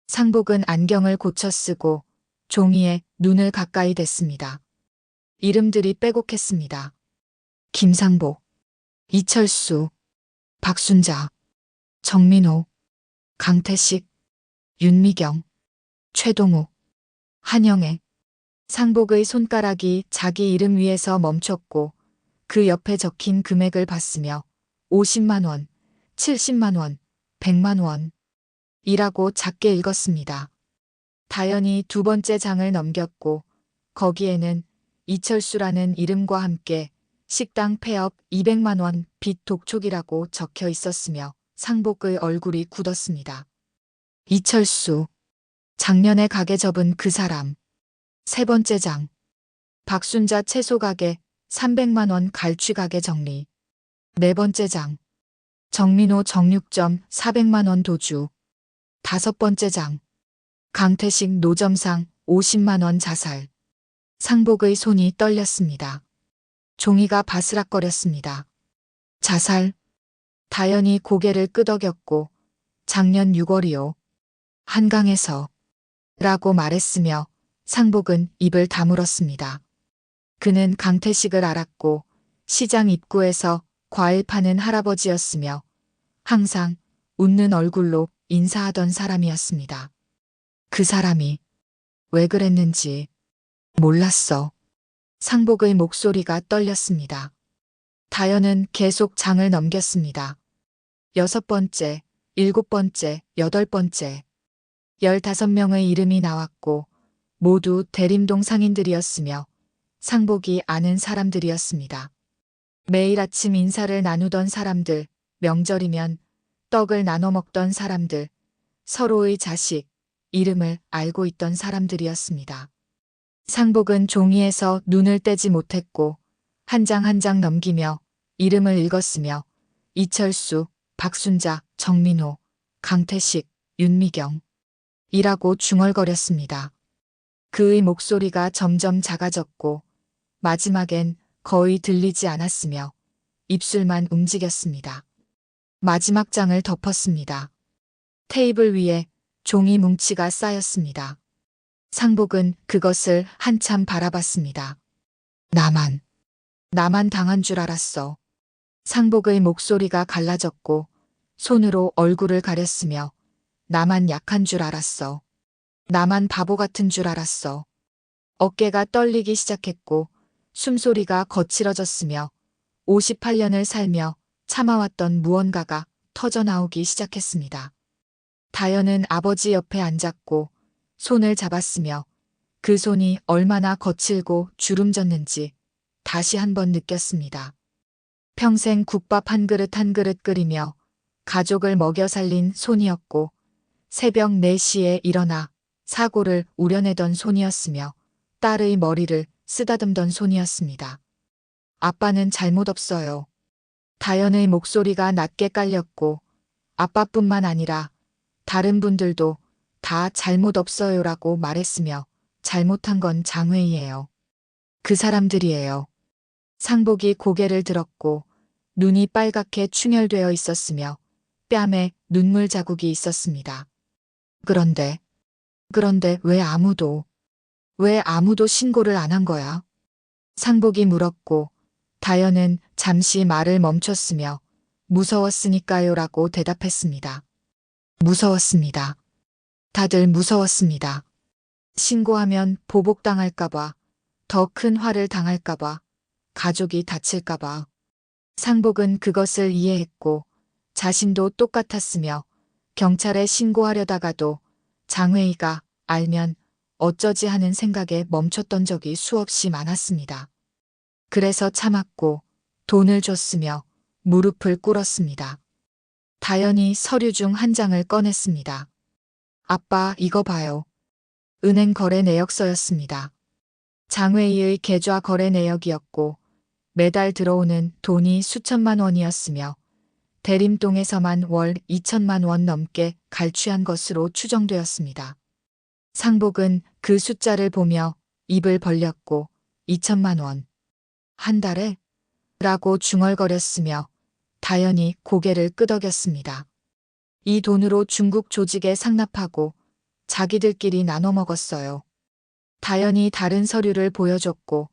상복은 안경을 고쳐 쓰고 종이에 눈을 가까이 댔습니다. 이름들이 빼곡했습니다. 김상복, 이철수, 박순자, 정민호, 강태식, 윤미경, 최동욱, 한영애. 상복의 손가락이 자기 이름 위에서 멈췄고 그 옆에 적힌 금액을 봤으며 50만 원, 70만 원, 100만 원 이라고 작게 읽었습니다. 다연이 두 번째 장을 넘겼고 거기에는 이철수라는 이름과 함께 식당 폐업 200만 원 빚 독촉이라고 적혀 있었으며 상복의 얼굴이 굳었습니다. 이철수. 작년에 가게 접은 그 사람. 세 번째 장. 박순자 채소 가게 300만 원 갈취 가게 정리. 네 번째 장. 정민호 정육점 400만 원 도주. 다섯 번째 장. 강태식 노점상 50만 원 자살. 상복의 손이 떨렸습니다. 종이가 바스락거렸습니다. 자살? 다연이 고개를 끄덕였고 작년 6월이요. 한강에서 라고 말했으며 상복은 입을 다물었습니다. 그는 강태식을 알았고 시장 입구에서 과일 파는 할아버지였으며 항상 웃는 얼굴로 인사하던 사람이었습니다. 그 사람이 왜 그랬는지 몰랐어. 상복의 목소리가 떨렸습니다. 다연은 계속 장을 넘겼습니다. 6번째, 7번째, 8번째. 15명의 이름이 나왔고 모두 대림동 상인들이었으며 상복이 아는 사람들이었습니다. 매일 아침 인사를 나누던 사람들, 명절이면 떡을 나눠 먹던 사람들, 서로의 자식, 이름을 알고 있던 사람들이었습니다. 상복은 종이에서 눈을 떼지 못했고 한 장 한 장 넘기며 이름을 읽었으며 이철수, 박순자, 정민호, 강태식, 윤미경 이라고 중얼거렸습니다. 그의 목소리가 점점 작아졌고 마지막엔 거의 들리지 않았으며 입술만 움직였습니다. 마지막 장을 덮었습니다. 테이블 위에 종이 뭉치가 쌓였습니다. 상복은 그것을 한참 바라봤습니다. 나만 당한 줄 알았어. 상복의 목소리가 갈라졌고 손으로 얼굴을 가렸으며 나만 약한 줄 알았어. 나만 바보 같은 줄 알았어. 어깨가 떨리기 시작했고 숨소리가 거칠어졌으며 58년을 살며 참아왔던 무언가가 터져나오기 시작했습니다. 다연은 아버지 옆에 앉았고 손을 잡았으며 그 손이 얼마나 거칠고 주름졌는지 다시 한번 느꼈습니다. 평생 국밥 한 그릇 한 그릇 끓이며 가족을 먹여 살린 손이었고 새벽 4시에 일어나 사고를 우려내던 손이었으며 딸의 머리를 쓰다듬던 손이었습니다. 아빠는 잘못 없어요. 다연의 목소리가 낮게 깔렸고 아빠뿐만 아니라 다른 분들도 다 잘못 없어요라고 말했으며 잘못한 건 장외이예요. 그 사람들이에요. 상복이 고개를 들었고 눈이 빨갛게 충혈되어 있었으며 뺨에 눈물 자국이 있었습니다. 그런데 왜 아무도 신고를 안 한 거야? 상복이 물었고 다연은 잠시 말을 멈췄으며 무서웠으니까요라고 대답했습니다. 무서웠습니다. 다들 무서웠습니다. 신고하면 보복당할까봐, 더 큰 화를 당할까봐, 가족이 다칠까봐. 상복은 그것을 이해했고 자신도 똑같았으며 경찰에 신고하려다가도 장회의가 알면 어쩌지 하는 생각에 멈췄던 적이 수없이 많았습니다. 그래서 참았고 돈을 줬으며 무릎을 꿇었습니다. 다연이 서류 중 한 장을 꺼냈습니다. 아빠, 이거 봐요. 은행 거래 내역서였습니다. 장외이의 계좌 거래 내역이었고 매달 들어오는 돈이 수천만 원이었으며 대림동에서만 월 2천만 원 넘게 갈취한 것으로 추정되었습니다. 상복은 그 숫자를 보며 입을 벌렸고 2천만 원. 한 달에? 라고 중얼거렸으며 다연이 고개를 끄덕였습니다. 이 돈으로 중국 조직에 상납하고 자기들끼리 나눠 먹었어요. 다연이 다른 서류를 보여줬고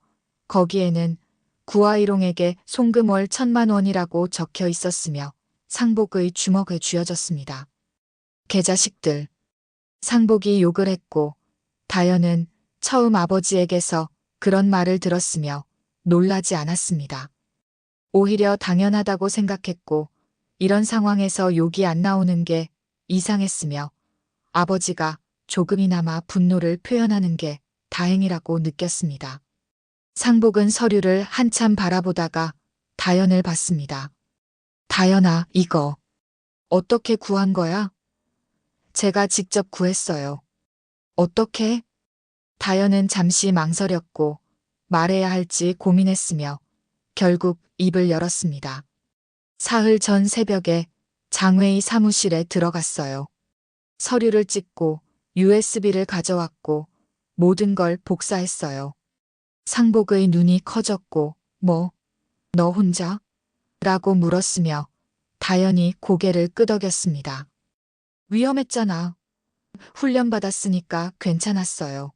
거기에는 구아일홍에게 송금 월 1,000만 원이라고 적혀 있었으며 상복의 주먹에 쥐어졌습니다. 개자식들. 상복이 욕을 했고 다연은 처음 아버지에게서 그런 말을 들었으며 놀라지 않았습니다. 오히려 당연하다고 생각했고 이런 상황에서 욕이 안 나오는 게 이상했으며 아버지가 조금이나마 분노를 표현하는 게 다행이라고 느꼈습니다. 상복은 서류를 한참 바라보다가 다연을 봤습니다. 다연아, 이거 어떻게 구한 거야? 제가 직접 구했어요. 어떻게? 다연은 잠시 망설였고 말해야 할지 고민했으며 결국 입을 열었습니다. 사흘 전 새벽에 장회의 사무실에 들어갔어요. 서류를 찍고 USB를 가져왔고 모든 걸 복사했어요. 상복의 눈이 커졌고 너 혼자? 라고 물었으며 다연이 고개를 끄덕였습니다. 위험했잖아. 훈련받았으니까 괜찮았어요.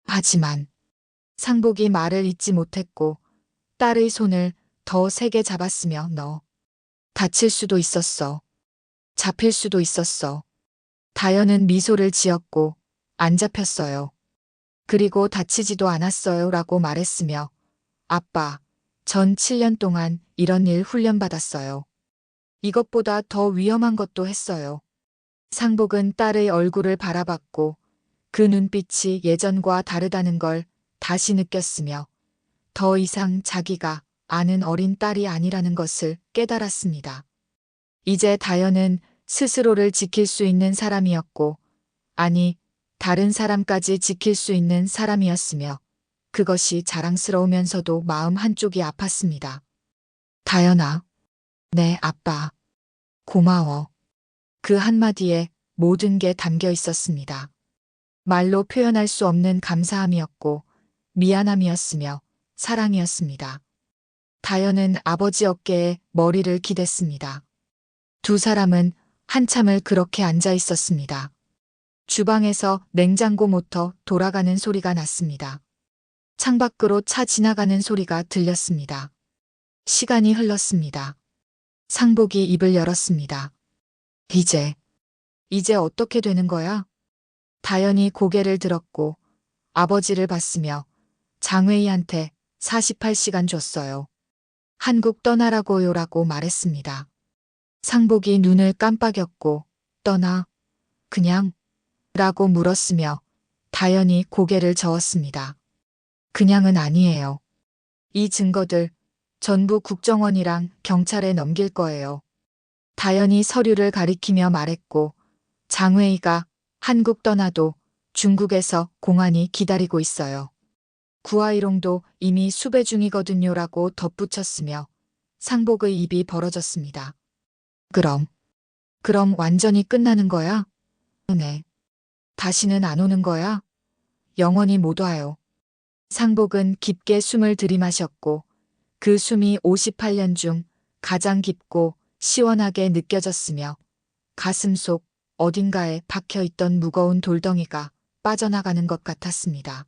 하지만 상복이 말을 잇지 못했고 딸의 손을 더 세게 잡았으며 너 다칠 수도 있었어. 잡힐 수도 있었어. 다연은 미소를 지었고 안 잡혔어요. 그리고 다치지도 않았어요 라고 말했으며 아빠, 전 7년 동안 이런 일 훈련받았어요. 이것보다 더 위험한 것도 했어요. 상복은 딸의 얼굴을 바라봤고 그 눈빛이 예전과 다르다는 걸 다시 느꼈으며 더 이상 자기가 아는 어린 딸이 아니라는 것을 깨달았습니다. 이제 다연은 스스로를 지킬 수 있는 사람이었고, 아니, 다른 사람까지 지킬 수 있는 사람이었으며, 그것이 자랑스러우면서도 마음 한쪽이 아팠습니다. 다연아, 네, 아빠. 고마워. 그 한마디에 모든 게 담겨 있었습니다. 말로 표현할 수 없는 감사함이었고, 미안함이었으며, 사랑이었습니다. 다연은 아버지 어깨에 머리를 기댔습니다. 두 사람은 한참을 그렇게 앉아 있었습니다. 주방에서 냉장고 모터 돌아가는 소리가 났습니다. 창밖으로 차 지나가는 소리가 들렸습니다. 시간이 흘렀습니다. 상복이 입을 열었습니다. 이제 어떻게 되는 거야? 다연이 고개를 들었고 아버지를 봤으며 장웨이한테 48시간 줬어요. 한국 떠나라고요라고 말했습니다. 상복이 눈을 깜빡였고 떠나? 그냥? 라고 물었으며 다연이 고개를 저었습니다. 그냥은 아니에요. 이 증거들 전부 국정원이랑 경찰에 넘길 거예요. 다연이 서류를 가리키며 말했고 장웨이가 한국 떠나도 중국에서 공안이 기다리고 있어요. 구아이롱도 이미 수배 중이거든요라고 덧붙였으며 상복의 입이 벌어졌습니다. 그럼 완전히 끝나는 거야? 네. 다시는 안 오는 거야? 영원히 못 와요. 상복은 깊게 숨을 들이마셨고 그 숨이 58년 중 가장 깊고 시원하게 느껴졌으며 가슴 속 어딘가에 박혀있던 무거운 돌덩이가 빠져나가는 것 같았습니다.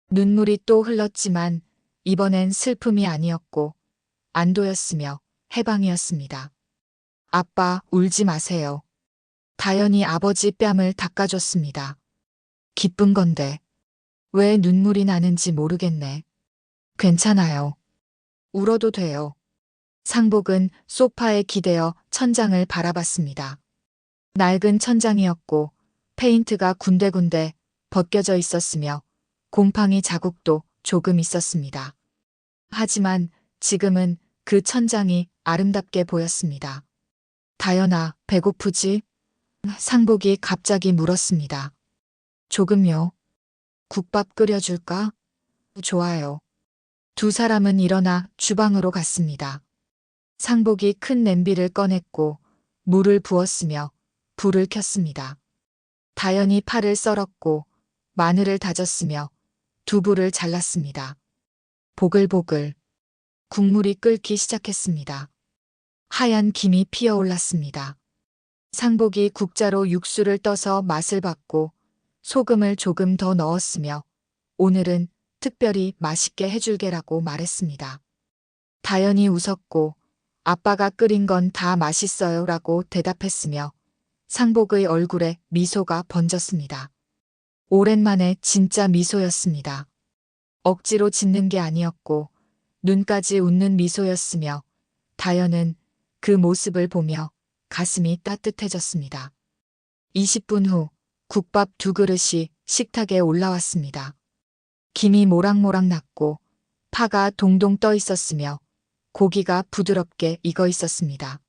눈물이 또 흘렀지만 이번엔 슬픔이 아니었고 안도였으며 해방이었습니다. 아빠, 울지 마세요. 다연이 아버지 뺨을 닦아줬습니다. 기쁜 건데 왜 눈물이 나는지 모르겠네. 괜찮아요. 울어도 돼요. 상복은 소파에 기대어 천장을 바라봤습니다. 낡은 천장이었고 페인트가 군데군데 벗겨져 있었으며 곰팡이 자국도 조금 있었습니다. 하지만 지금은 그 천장이 아름답게 보였습니다. 다연아, 배고프지? 상복이 갑자기 물었습니다. 조금요. 국밥 끓여줄까? 좋아요. 두 사람은 일어나 주방으로 갔습니다. 상복이 큰 냄비를 꺼냈고 물을 부었으며 불을 켰습니다. 다연이 파를 썰었고 마늘을 다졌으며 두부를 잘랐습니다. 보글보글 국물이 끓기 시작했습니다. 하얀 김이 피어올랐습니다. 상복이 국자로 육수를 떠서 맛을 봤고 소금을 조금 더 넣었으며 오늘은 특별히 맛있게 해줄게라고 말했습니다. 다연이 웃었고 아빠가 끓인 건 다 맛있어요 라고 대답했으며 상복의 얼굴에 미소가 번졌습니다. 오랜만에 진짜 미소였습니다. 억지로 짓는 게 아니었고 눈까지 웃는 미소였으며 다연은 그 모습을 보며 가슴이 따뜻해졌습니다. 20분 후 국밥 2그릇이 식탁에 올라왔습니다. 김이 모락모락 났고 파가 동동 떠 있었으며 고기가 부드럽게 익어 있었습니다.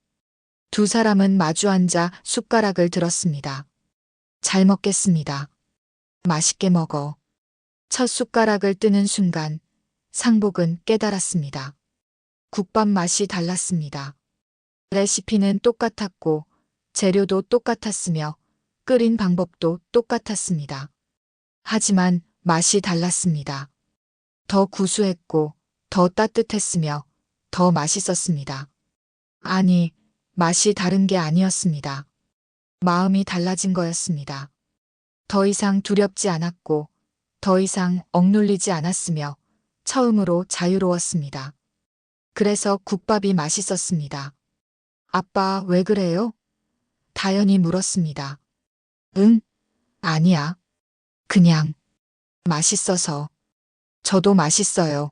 두 사람은 마주 앉아 숟가락을 들었습니다. 잘 먹겠습니다. 맛있게 먹어. 첫 숟가락을 뜨는 순간 상복은 깨달았습니다. 국밥 맛이 달랐습니다. 레시피는 똑같았고 재료도 똑같았으며 끓인 방법도 똑같았습니다. 하지만 맛이 달랐습니다. 더 구수했고 더 따뜻했으며 더 맛있었습니다. 아니, 맛이 다른 게 아니었습니다. 마음이 달라진 거였습니다. 더 이상 두렵지 않았고 더 이상 억눌리지 않았으며 처음으로 자유로웠습니다. 그래서 국밥이 맛있었습니다. 아빠, 왜 그래요? 다연이 물었습니다. 응? 아니야. 그냥 맛있어서. 저도 맛있어요.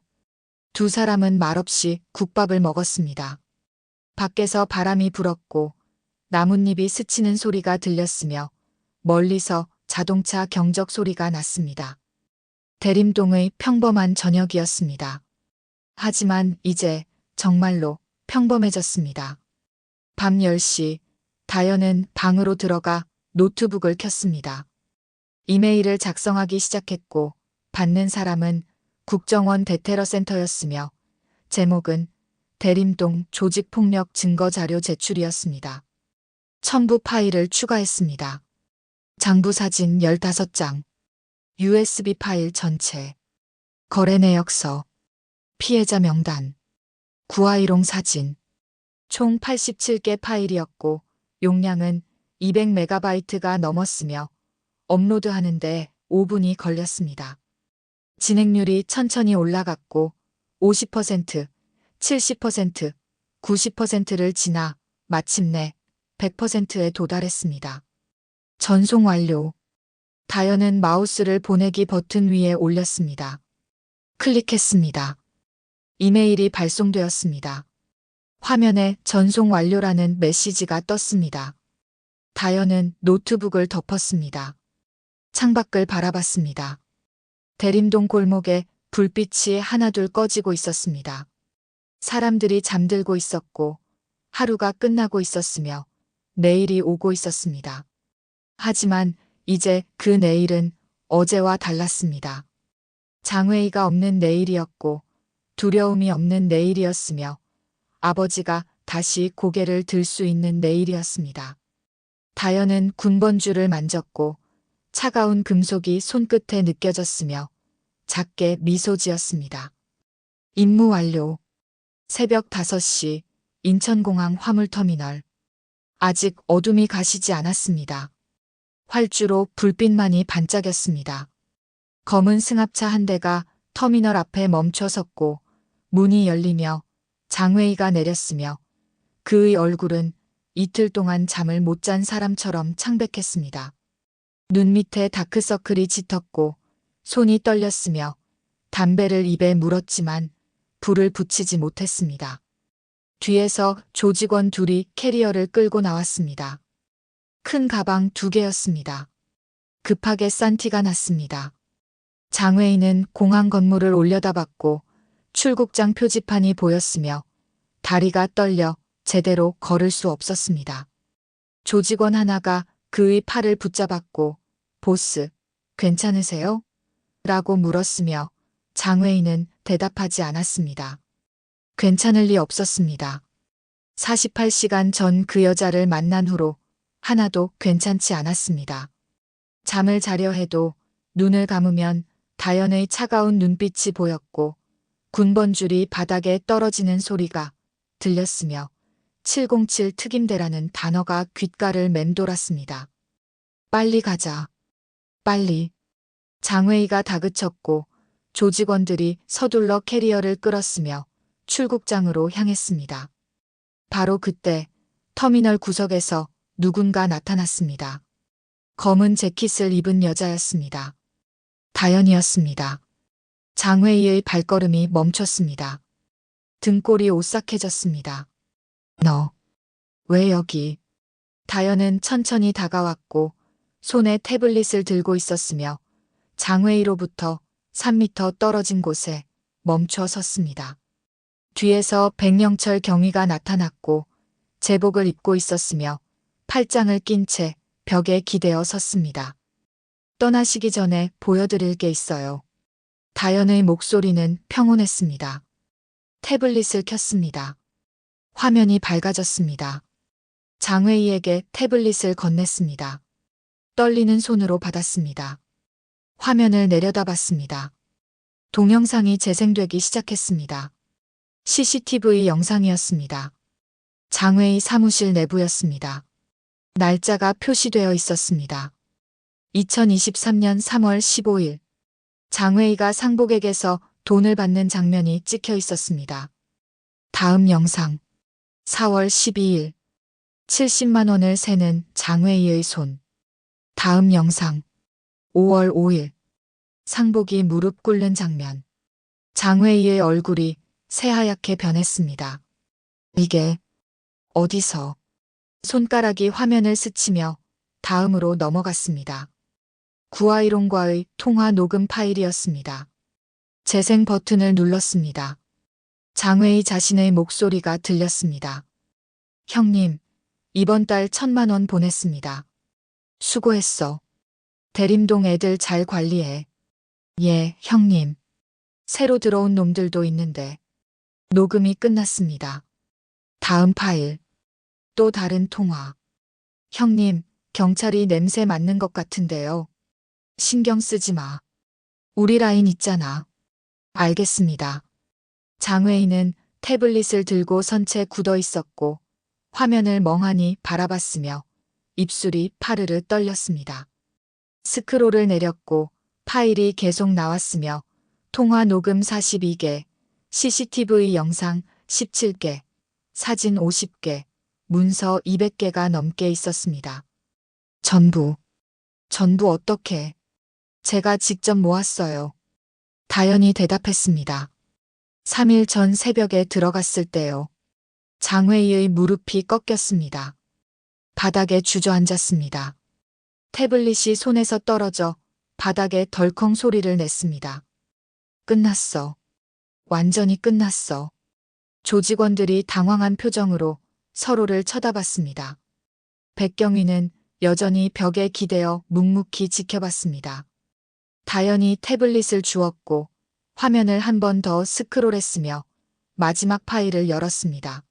두 사람은 말없이 국밥을 먹었습니다. 밖에서 바람이 불었고 나뭇잎이 스치는 소리가 들렸으며 멀리서 자동차 경적 소리가 났습니다. 대림동의 평범한 저녁이었습니다. 하지만 이제 정말로 평범해졌습니다. 밤 10시 다연은 방으로 들어가 노트북을 켰습니다. 이메일을 작성하기 시작했고 받는 사람은 국정원 대테러센터였으며 제목은 대림동 조직폭력 증거자료 제출이었습니다. 첨부 파일을 추가했습니다. 장부 사진 15장, USB 파일 전체, 거래 내역서, 피해자 명단, 구아이롱 사진, 총 87개 파일이었고 용량은 200MB가 넘었으며 업로드하는데 5분이 걸렸습니다. 진행률이 천천히 올라갔고 50%, 70%, 90%를 지나 마침내 100%에 도달했습니다. 전송 완료. 다현은 마우스를 보내기 버튼 위에 올렸습니다. 클릭했습니다. 이메일이 발송되었습니다. 화면에 전송 완료라는 메시지가 떴습니다. 다현은 노트북을 덮었습니다. 창밖을 바라봤습니다. 대림동 골목에 불빛이 하나둘 꺼지고 있었습니다. 사람들이 잠들고 있었고 하루가 끝나고 있었으며 내일이 오고 있었습니다. 하지만 이제 그 내일은 어제와 달랐습니다. 장회의가 없는 내일이었고 두려움이 없는 내일이었으며 아버지가 다시 고개를 들 수 있는 내일이었습니다. 다현은 군번줄을 만졌고 차가운 금속이 손끝에 느껴졌으며 작게 미소 지었습니다. 임무 완료. 새벽 5시 인천공항 화물터미널. 아직 어둠이 가시지 않았습니다. 활주로 불빛만이 반짝였습니다. 검은 승합차 한 대가 터미널 앞에 멈춰 섰고 문이 열리며 장회의가 내렸으며 그의 얼굴은 이틀 동안 잠을 못 잔 사람처럼 창백했습니다. 눈 밑에 다크서클이 짙었고 손이 떨렸으며 담배를 입에 물었지만 불을 붙이지 못했습니다. 뒤에서 조직원 둘이 캐리어를 끌고 나왔습니다. 큰 가방 2개였습니다. 급하게 싼 티가 났습니다. 장회의는 공항 건물을 올려다봤고 출국장 표지판이 보였으며 다리가 떨려 제대로 걸을 수 없었습니다. 조직원 하나가 그의 팔을 붙잡았고 보스, 괜찮으세요? 라고 물었으며 장회의는 대답하지 않았습니다. 괜찮을 리 없었습니다. 48시간 전 그 여자를 만난 후로 하나도 괜찮지 않았습니다. 잠을 자려 해도 눈을 감으면 다현의 차가운 눈빛이 보였고 군번줄이 바닥에 떨어지는 소리가 들렸으며 707 특임대라는 단어가 귓가를 맴돌았습니다. 빨리 가자. 빨리. 장회의가 다그쳤고 조직원들이 서둘러 캐리어를 끌었으며 출국장으로 향했습니다. 바로 그때 터미널 구석에서 누군가 나타났습니다. 검은 재킷을 입은 여자였습니다. 다현이었습니다. 장회의의 발걸음이 멈췄습니다. 등골이 오싹해졌습니다. 너, 왜 여기? 다현은 천천히 다가왔고 손에 태블릿을 들고 있었으며 장회의로부터 3m 떨어진 곳에 멈춰 섰습니다. 뒤에서 백령철 경위가 나타났고 제복을 입고 있었으며 팔짱을 낀 채 벽에 기대어 섰습니다. 떠나시기 전에 보여드릴 게 있어요. 다현의 목소리는 평온했습니다. 태블릿을 켰습니다. 화면이 밝아졌습니다. 장회의에게 태블릿을 건넸습니다. 떨리는 손으로 받았습니다. 화면을 내려다봤습니다. 동영상이 재생되기 시작했습니다. CCTV 영상이었습니다. 장회의 사무실 내부였습니다. 날짜가 표시되어 있었습니다. 2023년 3월 15일. 장회의가 상복에게서 돈을 받는 장면이 찍혀 있었습니다. 다음 영상. 4월 12일. 70만 원을 세는 장회의의 손. 다음 영상. 5월 5일. 상복이 무릎 꿇는 장면. 장회의의 얼굴이 새하얗게 변했습니다. 이게 어디서? 손가락이 화면을 스치며 다음으로 넘어갔습니다. 구아이론과의 통화 녹음 파일이었습니다. 재생 버튼을 눌렀습니다. 장회의 자신의 목소리가 들렸습니다. 형님, 이번 달 1,000만 원 보냈습니다. 수고했어. 대림동 애들 잘 관리해. 예, 형님. 새로 들어온 놈들도 있는데. 녹음이 끝났습니다. 다음 파일. 또 다른 통화. 형님, 경찰이 냄새 맡는 것 같은데요. 신경 쓰지 마. 우리 라인 있잖아. 알겠습니다. 장회의는 태블릿을 들고 선 채 굳어 있었고 화면을 멍하니 바라봤으며 입술이 파르르 떨렸습니다. 스크롤을 내렸고 파일이 계속 나왔으며 통화 녹음 42개, CCTV 영상 17개, 사진 50개, 문서 200개가 넘게 있었습니다. 전부 어떻게? 제가 직접 모았어요. 다연이 대답했습니다. 3일 전 새벽에 들어갔을 때요. 장웨이의 무릎이 꺾였습니다. 바닥에 주저앉았습니다. 태블릿이 손에서 떨어져 바닥에 덜컹 소리를 냈습니다. 끝났어. 완전히 끝났어. 조직원들이 당황한 표정으로 서로를 쳐다봤습니다. 백경위는 여전히 벽에 기대어 묵묵히 지켜봤습니다. 다연이 태블릿을 주었고 화면을 한 번 더 스크롤했으며 마지막 파일을 열었습니다.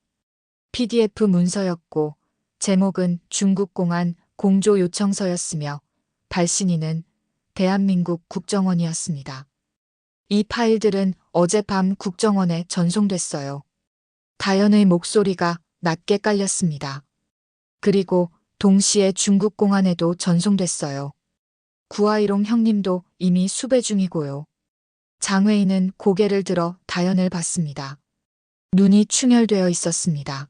PDF 문서였고 제목은 중국공안 공조 요청서였으며 발신인은 대한민국 국정원이었습니다. 이 파일들은 어젯밤 국정원에 전송됐어요. 다연의 목소리가 낮게 깔렸습니다. 그리고 동시에 중국 공안에도 전송됐어요. 구아이롱 형님도 이미 수배 중이고요. 장웨이는 고개를 들어 다연을 봤습니다. 눈이 충혈되어 있었습니다.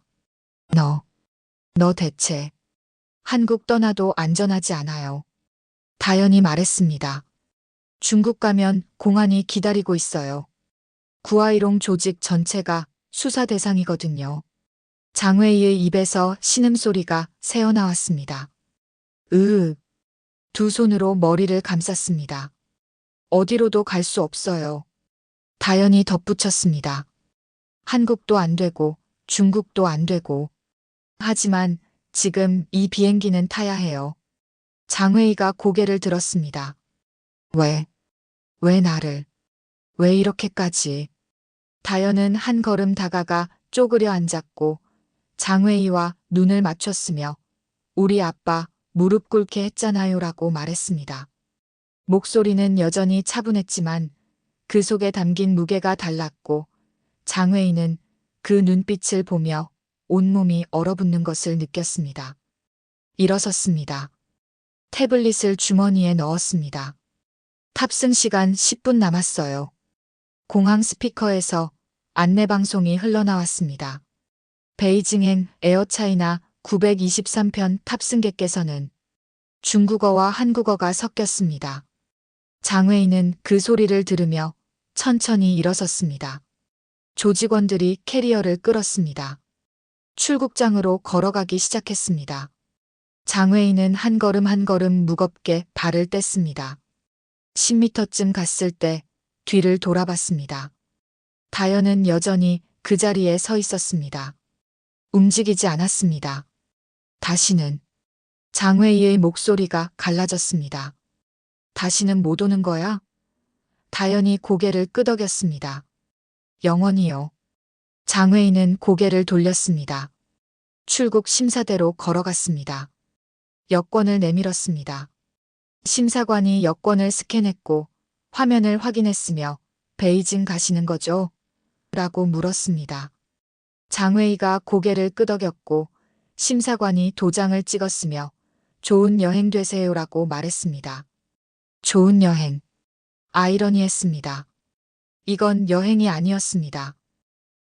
너 대체 한국 떠나도 안전하지 않아요. 다연이 말했습니다. 중국 가면 공안이 기다리고 있어요. 구아이롱 조직 전체가 수사 대상이거든요. 장웨이의 입에서 신음소리가 새어나왔습니다. 두 손으로 머리를 감쌌습니다. 어디로도 갈 수 없어요. 다연이 덧붙였습니다. 한국도 안 되고 중국도 안 되고. 하지만 지금 이 비행기는 타야 해요. 장웨이가 고개를 들었습니다. 왜 나를? 왜 이렇게까지? 다연은 한 걸음 다가가 쪼그려 앉았고 장웨이와 눈을 맞췄으며 우리 아빠 무릎 꿇게 했잖아요라고 말했습니다. 목소리는 여전히 차분했지만 그 속에 담긴 무게가 달랐고 장웨이는 그 눈빛을 보며 온몸이 얼어붙는 것을 느꼈습니다. 일어섰습니다. 태블릿을 주머니에 넣었습니다. 탑승 시간 10분 남았어요. 공항 스피커에서 안내방송이 흘러나왔습니다. 베이징행 에어차이나 923편 탑승객께서는 중국어와 한국어가 섞였습니다. 장웨이는 그 소리를 들으며 천천히 일어섰습니다. 조직원들이 캐리어를 끌었습니다. 출국장으로 걸어가기 시작했습니다. 장웨이는 한 걸음 한 걸음 무겁게 발을 뗐습니다. 10m쯤 갔을 때 뒤를 돌아봤습니다. 다연은 여전히 그 자리에 서 있었습니다. 움직이지 않았습니다. 다시는 장웨이의 목소리가 갈라졌습니다. 다시는 못 오는 거야? 다연이 고개를 끄덕였습니다. 영원히요. 장웨이는 고개를 돌렸습니다. 출국 심사대로 걸어갔습니다. 여권을 내밀었습니다. 심사관이 여권을 스캔했고 화면을 확인했으며 베이징 가시는 거죠? 라고 물었습니다. 장웨이가 고개를 끄덕였고 심사관이 도장을 찍었으며 좋은 여행 되세요라고 말했습니다. 좋은 여행. 아이러니했습니다. 이건 여행이 아니었습니다.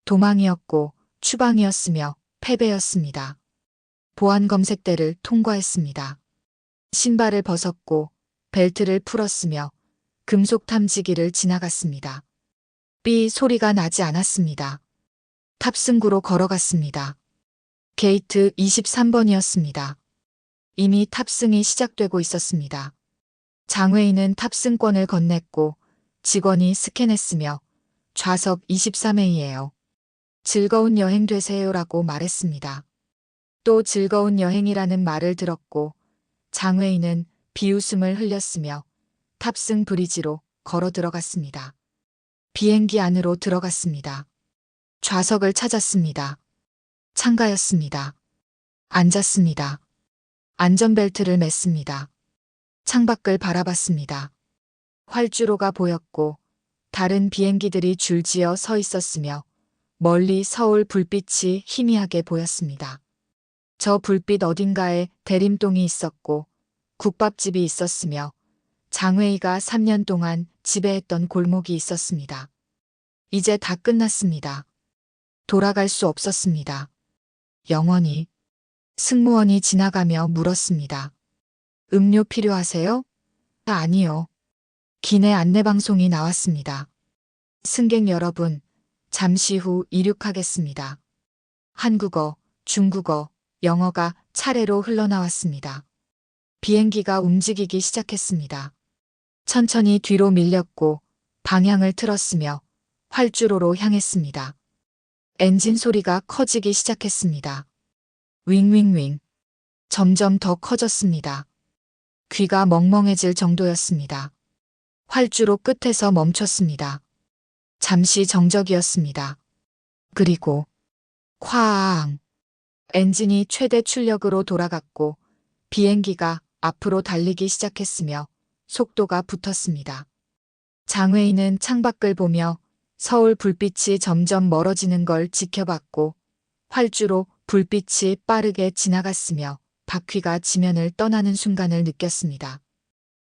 도망이었고 추방이었으며 패배였습니다. 보안 검색대를 통과했습니다. 신발을 벗었고 벨트를 풀었으며 금속 탐지기를 지나갔습니다. 삐 소리가 나지 않았습니다. 탑승구로 걸어갔습니다. 게이트 23번이었습니다. 이미 탑승이 시작되고 있었습니다. 장웨이는 탑승권을 건넸고 직원이 스캔했으며 좌석 23회이에요. 즐거운 여행 되세요라고 말했습니다. 또 즐거운 여행이라는 말을 들었고 장웨이는 비웃음을 흘렸으며 탑승 브리지로 걸어 들어갔습니다. 비행기 안으로 들어갔습니다. 좌석을 찾았습니다. 창가였습니다. 앉았습니다. 안전벨트를 맸습니다. 창밖을 바라봤습니다. 활주로가 보였고 다른 비행기들이 줄지어 서 있었으며 멀리 서울 불빛이 희미하게 보였습니다. 저 불빛 어딘가에 대림동이 있었고 국밥집이 있었으며 장웨이가 3년 동안 지배했던 골목이 있었습니다. 이제 다 끝났습니다. 돌아갈 수 없었습니다. 영원히. 승무원이 지나가며 물었습니다. 음료 필요하세요? 아니요. 기내 안내방송이 나왔습니다. 승객 여러분, 잠시 후 이륙하겠습니다. 한국어, 중국어, 영어가 차례로 흘러나왔습니다. 비행기가 움직이기 시작했습니다. 천천히 뒤로 밀렸고 방향을 틀었으며 활주로로 향했습니다. 엔진 소리가 커지기 시작했습니다. 윙윙윙. 점점 더 커졌습니다. 귀가 멍멍해질 정도였습니다. 활주로 끝에서 멈췄습니다. 잠시 정적이었습니다. 그리고 쾅! 엔진이 최대 출력으로 돌아갔고 비행기가 앞으로 달리기 시작했으며 속도가 붙었습니다. 장웨이는 창밖을 보며 서울 불빛이 점점 멀어지는 걸 지켜봤고 활주로 불빛이 빠르게 지나갔으며 바퀴가 지면을 떠나는 순간을 느꼈습니다.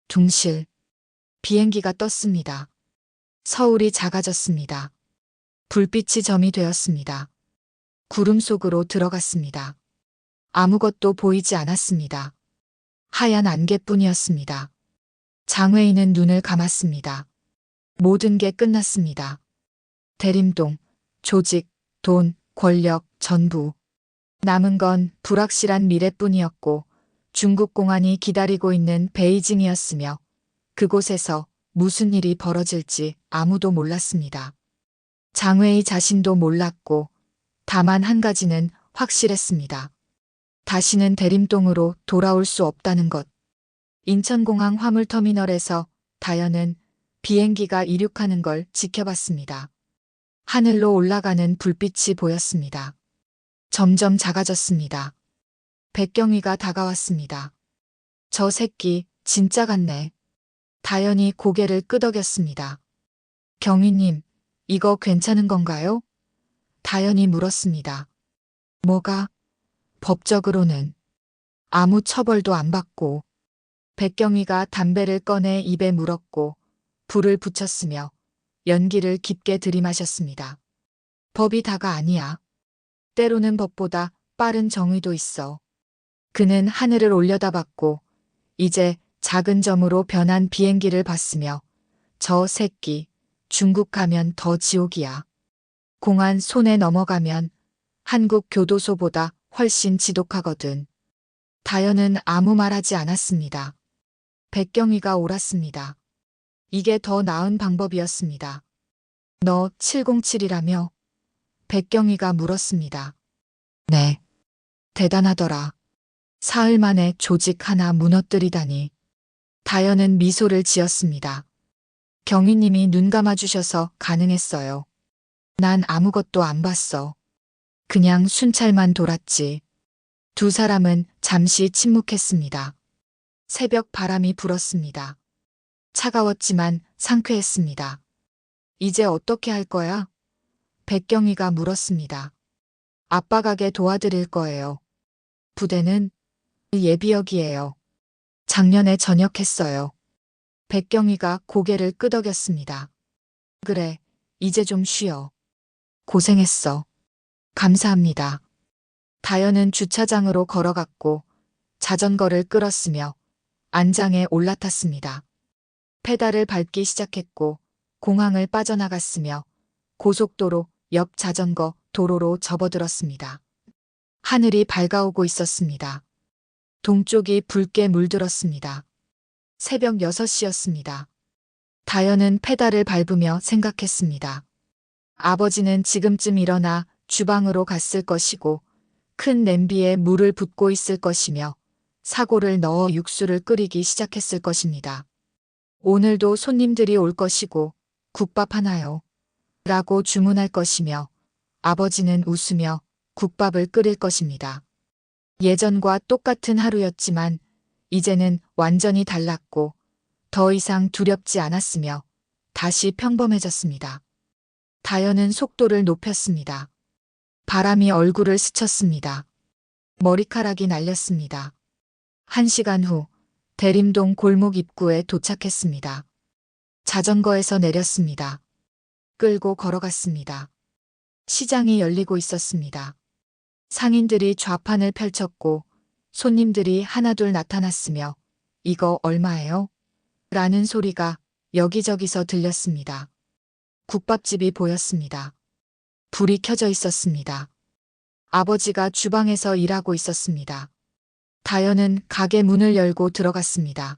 둥실. 비행기가 떴습니다. 서울이 작아졌습니다. 불빛이 점이 되었습니다. 구름 속으로 들어갔습니다. 아무것도 보이지 않았습니다. 하얀 안개뿐이었습니다. 장웨이는 눈을 감았습니다. 모든 게 끝났습니다. 대림동, 조직, 돈, 권력, 전부. 남은 건 불확실한 미래뿐이었고 중국 공안이 기다리고 있는 베이징이었으며 그곳에서 무슨 일이 벌어질지 아무도 몰랐습니다. 장웨이 자신도 몰랐고 다만 한 가지는 확실했습니다. 다시는 대림동으로 돌아올 수 없다는 것. 인천공항 화물터미널에서 다현은 비행기가 이륙하는 걸 지켜봤습니다. 하늘로 올라가는 불빛이 보였습니다. 점점 작아졌습니다. 백경위가 다가왔습니다. 저 새끼 진짜 같네. 다현이 고개를 끄덕였습니다. 경위님, 이거 괜찮은 건가요? 다현이 물었습니다. 뭐가? 법적으로는 아무 처벌도 안 받고. 백경위가 담배를 꺼내 입에 물었고 불을 붙였으며 연기를 깊게 들이마셨습니다. 법이 다가 아니야. 때로는 법보다 빠른 정의도 있어. 그는 하늘을 올려다봤고 이제 작은 점으로 변한 비행기를 봤으며 저 새끼 중국 가면 더 지옥이야. 공안 손에 넘어가면 한국 교도소보다 훨씬 지독하거든. 다현은 아무 말하지 않았습니다. 백경위가 옳았습니다. 이게 더 나은 방법이었습니다. 너 707이라며? 백경위가 물었습니다. 네. 대단하더라. 사흘 만에 조직 하나 무너뜨리다니. 다현은 미소를 지었습니다. 경위님이 눈 감아주셔서 가능했어요. 난 아무것도 안 봤어. 그냥 순찰만 돌았지. 두 사람은 잠시 침묵했습니다. 새벽 바람이 불었습니다. 차가웠지만 상쾌했습니다. 이제 어떻게 할 거야? 백경위가 물었습니다. 아빠 가게 도와드릴 거예요. 부대는 예비역이에요. 작년에 전역했어요. 백경위가 고개를 끄덕였습니다. 그래, 이제 좀 쉬어. 고생했어. 감사합니다. 다현은 주차장으로 걸어갔고 자전거를 끌었으며 안장에 올라탔습니다. 페달을 밟기 시작했고 공항을 빠져나갔으며 고속도로 옆 자전거 도로로 접어들었습니다. 하늘이 밝아오고 있었습니다. 동쪽이 붉게 물들었습니다. 새벽 6시였습니다. 다현은 페달을 밟으며 생각했습니다. 아버지는 지금쯤 일어나 주방으로 갔을 것이고 큰 냄비에 물을 붓고 있을 것이며 사고를 넣어 육수를 끓이기 시작했을 것입니다. 오늘도 손님들이 올 것이고 국밥 하나요? 라고 주문할 것이며 아버지는 웃으며 국밥을 끓일 것입니다. 예전과 똑같은 하루였지만 이제는 완전히 달랐고 더 이상 두렵지 않았으며 다시 평범해졌습니다. 다현은 속도를 높였습니다. 바람이 얼굴을 스쳤습니다. 머리카락이 날렸습니다. 1시간 후 대림동 골목 입구에 도착했습니다. 자전거에서 내렸습니다. 끌고 걸어갔습니다. 시장이 열리고 있었습니다. 상인들이 좌판을 펼쳤고 손님들이 하나둘 나타났으며 이거 얼마예요? 라는 소리가 여기저기서 들렸습니다. 국밥집이 보였습니다. 불이 켜져 있었습니다. 아버지가 주방에서 일하고 있었습니다. 다현은 가게 문을 열고 들어갔습니다.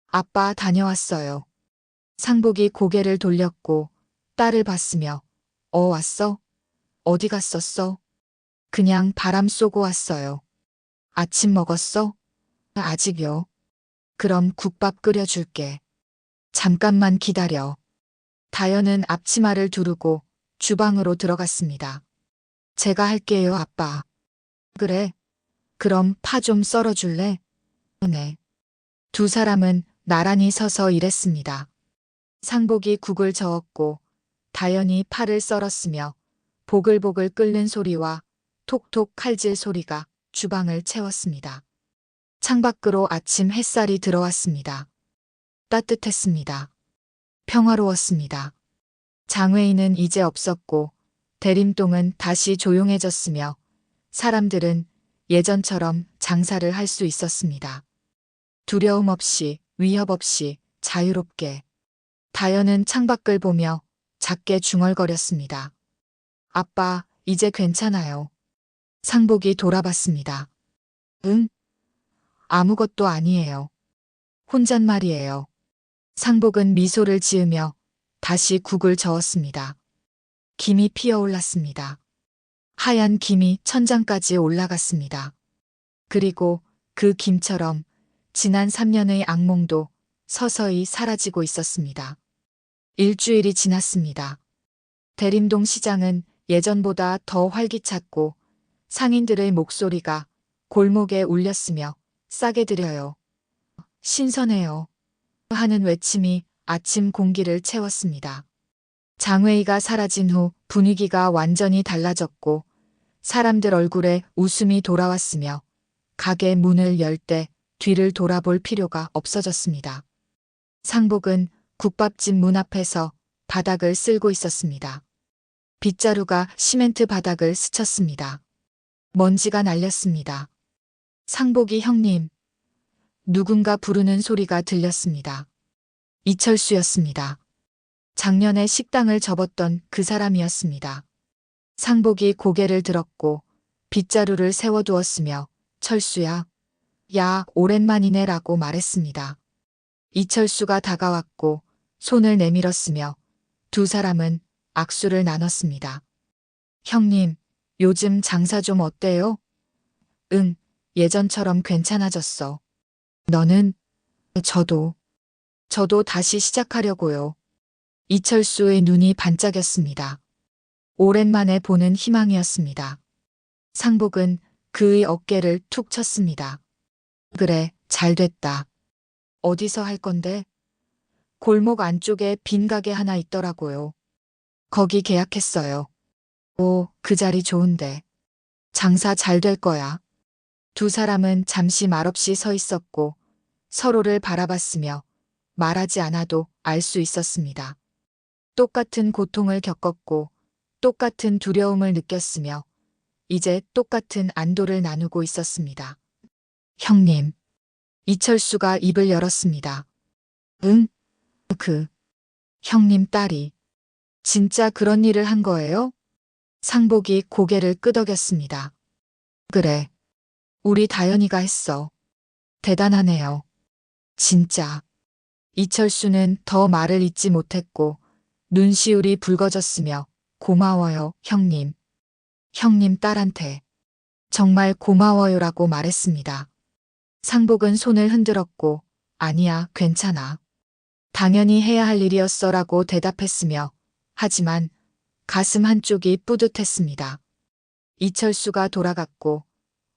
아빠 다녀왔어요. 상복이 고개를 돌렸고 딸을 봤으며 왔어? 어디 갔었어? 그냥 바람 쏘고 왔어요. 아침 먹었어? 아직요. 그럼 국밥 끓여줄게. 잠깐만 기다려. 다현은 앞치마를 두르고 주방으로 들어갔습니다. 제가 할게요, 아빠. 그래. 그럼 파 좀 썰어줄래? 네. 두 사람은 나란히 서서 일했습니다. 상복이 국을 저었고 다현이 파를 썰었으며 보글보글 끓는 소리와 톡톡 칼질 소리가 주방을 채웠습니다. 창밖으로 아침 햇살이 들어왔습니다. 따뜻했습니다. 평화로웠습니다. 장외인은 이제 없었고 대림동은 다시 조용해졌으며 사람들은 예전처럼 장사를 할 수 있었습니다. 두려움 없이, 위협 없이, 자유롭게. 다현은 창밖을 보며 작게 중얼거렸습니다. 아빠, 이제 괜찮아요. 상복이 돌아봤습니다. 응? 아무것도 아니에요. 혼잣말이에요. 상복은 미소를 지으며 다시 국을 저었습니다. 김이 피어올랐습니다. 하얀 김이 천장까지 올라갔습니다. 그리고 그 김처럼 지난 3년의 악몽도 서서히 사라지고 있었습니다. 일주일이 지났습니다. 대림동 시장은 예전보다 더 활기찼고 상인들의 목소리가 골목에 울렸으며 싸게 드려요. 신선해요. 하는 외침이 아침 공기를 채웠습니다. 장외이가 사라진 후 분위기가 완전히 달라졌고 사람들 얼굴에 웃음이 돌아왔으며 가게 문을 열 때 뒤를 돌아볼 필요가 없어졌습니다. 상복은 국밥집 문 앞에서 바닥을 쓸고 있었습니다. 빗자루가 시멘트 바닥을 스쳤습니다. 먼지가 날렸습니다. 상복이 형님. 누군가 부르는 소리가 들렸습니다. 이철수였습니다. 작년에 식당을 접었던 그 사람이었습니다. 상복이 고개를 들었고 빗자루를 세워두었으며 철수야. 야, 오랜만이네 라고 말했습니다. 이철수가 다가왔고 손을 내밀었으며 두 사람은 악수를 나눴습니다. 형님, 요즘 장사 좀 어때요? 응, 예전처럼 괜찮아졌어. 너는? 저도 다시 시작하려고요. 이철수의 눈이 반짝였습니다. 오랜만에 보는 희망이었습니다. 상복은 그의 어깨를 툭 쳤습니다. 그래, 잘 됐다. 어디서 할 건데? 골목 안쪽에 빈 가게 하나 있더라고요. 거기 계약했어요. 오, 그 자리 좋은데. 장사 잘 될 거야. 두 사람은 잠시 말없이 서 있었고 서로를 바라봤으며 말하지 않아도 알 수 있었습니다. 똑같은 고통을 겪었고 똑같은 두려움을 느꼈으며 이제 똑같은 안도를 나누고 있었습니다. 형님. 이철수가 입을 열었습니다. 응? 형님 딸이. 진짜 그런 일을 한 거예요? 상복이 고개를 끄덕였습니다. 그래. 우리 다현이가 했어. 대단하네요. 진짜. 이철수는 더 말을 잇지 못했고 눈시울이 붉어졌으며 고마워요, 형님. 형님 딸한테. 정말 고마워요라고 말했습니다. 상복은 손을 흔들었고 아니야, 괜찮아. 당연히 해야 할 일이었어라고 대답했으며 하지만 가슴 한쪽이 뿌듯했습니다. 이철수가 돌아갔고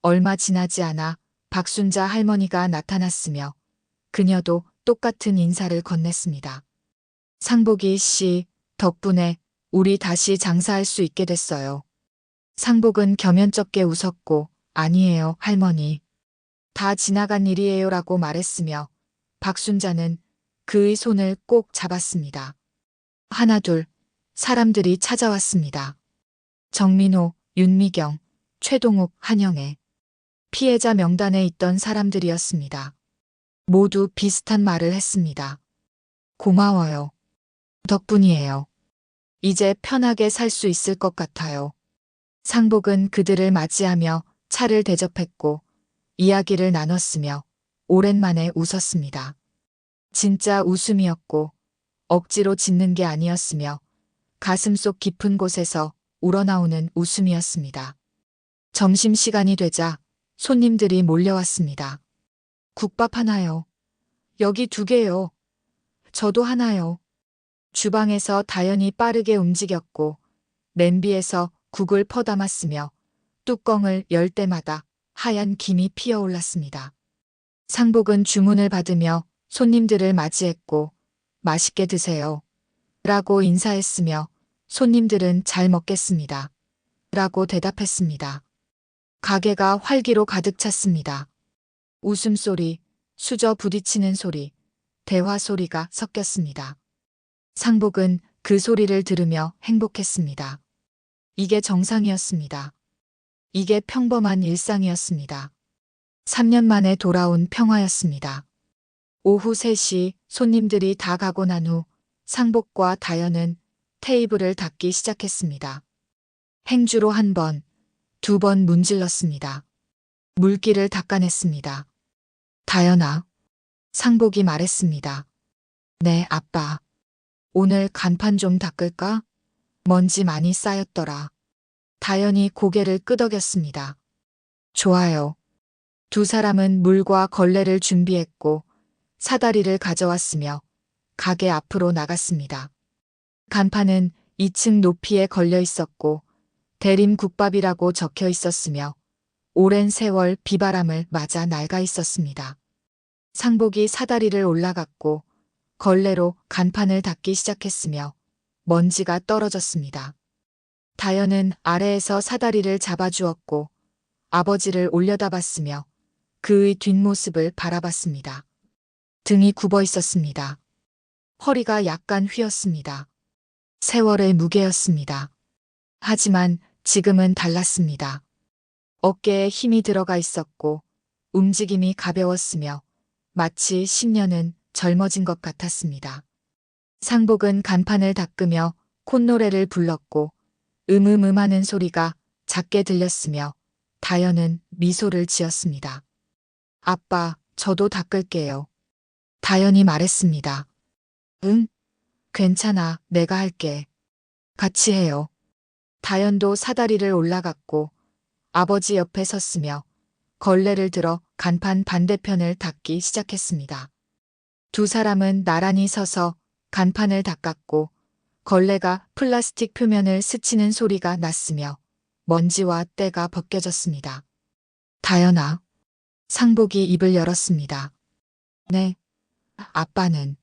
얼마 지나지 않아 박순자 할머니가 나타났으며 그녀도 똑같은 인사를 건넸습니다. 상복이 씨, 덕분에 우리 다시 장사할 수 있게 됐어요. 상복은 겸연쩍게 웃었고 아니에요, 할머니. 다 지나간 일이에요라고 말했으며 박순자는 그의 손을 꼭 잡았습니다. 하나둘 사람들이 찾아왔습니다. 정민호, 윤미경, 최동욱, 한영애. 피해자 명단에 있던 사람들이었습니다. 모두 비슷한 말을 했습니다. 고마워요. 덕분이에요. 이제 편하게 살 수 있을 것 같아요. 상복은 그들을 맞이하며 차를 대접했고 이야기를 나눴으며 오랜만에 웃었습니다. 진짜 웃음이었고 억지로 짓는 게 아니었으며 가슴속 깊은 곳에서 우러나오는 웃음이었습니다. 점심시간이 되자 손님들이 몰려왔습니다. 국밥 하나요. 여기 2개요. 저도 하나요. 주방에서 다연이 빠르게 움직였고 냄비에서 국을 퍼담았으며 뚜껑을 열 때마다 하얀 김이 피어올랐습니다. 상복은 주문을 받으며 손님들을 맞이했고 맛있게 드세요. 라고 인사했으며 손님들은 잘 먹겠습니다. 라고 대답했습니다. 가게가 활기로 가득 찼습니다. 웃음소리, 수저 부딪히는 소리, 대화 소리가 섞였습니다. 상복은 그 소리를 들으며 행복했습니다. 이게 정상이었습니다. 이게 평범한 일상이었습니다. 3년 만에 돌아온 평화였습니다. 오후 3시 손님들이 다 가고 난 후 상복과 다연은 테이블을 닦기 시작했습니다. 행주로 1번, 2번 문질렀습니다. 물기를 닦아냈습니다. 다연아, 상복이 말했습니다. 네, 아빠. 오늘 간판 좀 닦을까? 먼지 많이 쌓였더라. 다연이 고개를 끄덕였습니다. 좋아요. 2 사람은 물과 걸레를 준비했고 사다리를 가져왔으며 가게 앞으로 나갔습니다. 간판은 2층 높이에 걸려 있었고 대림국밥이라고 적혀 있었으며 오랜 세월 비바람을 맞아 낡아 있었습니다. 상복이 사다리를 올라갔고 걸레로 간판을 닦기 시작했으며 먼지가 떨어졌습니다. 다연은 아래에서 사다리를 잡아주었고 아버지를 올려다봤으며 그의 뒷모습을 바라봤습니다. 등이 굽어 있었습니다. 허리가 약간 휘었습니다. 세월의 무게였습니다. 하지만 지금은 달랐습니다. 어깨에 힘이 들어가 있었고 움직임이 가벼웠으며 마치 10년은 젊어진 것 같았습니다. 상복은 간판을 닦으며 콧노래를 불렀고 음음음하는 소리가 작게 들렸으며 다연은 미소를 지었습니다. 아빠, 저도 닦을게요. 다연이 말했습니다. 응? 괜찮아, 내가 할게. 같이 해요. 다연도 사다리를 올라갔고 아버지 옆에 섰으며 걸레를 들어 간판 반대편을 닦기 시작했습니다. 2 사람은 나란히 서서 간판을 닦았고 걸레가 플라스틱 표면을 스치는 소리가 났으며 먼지와 때가 벗겨졌습니다. 다연아. 상복이 입을 열었습니다. 네. 아빠는.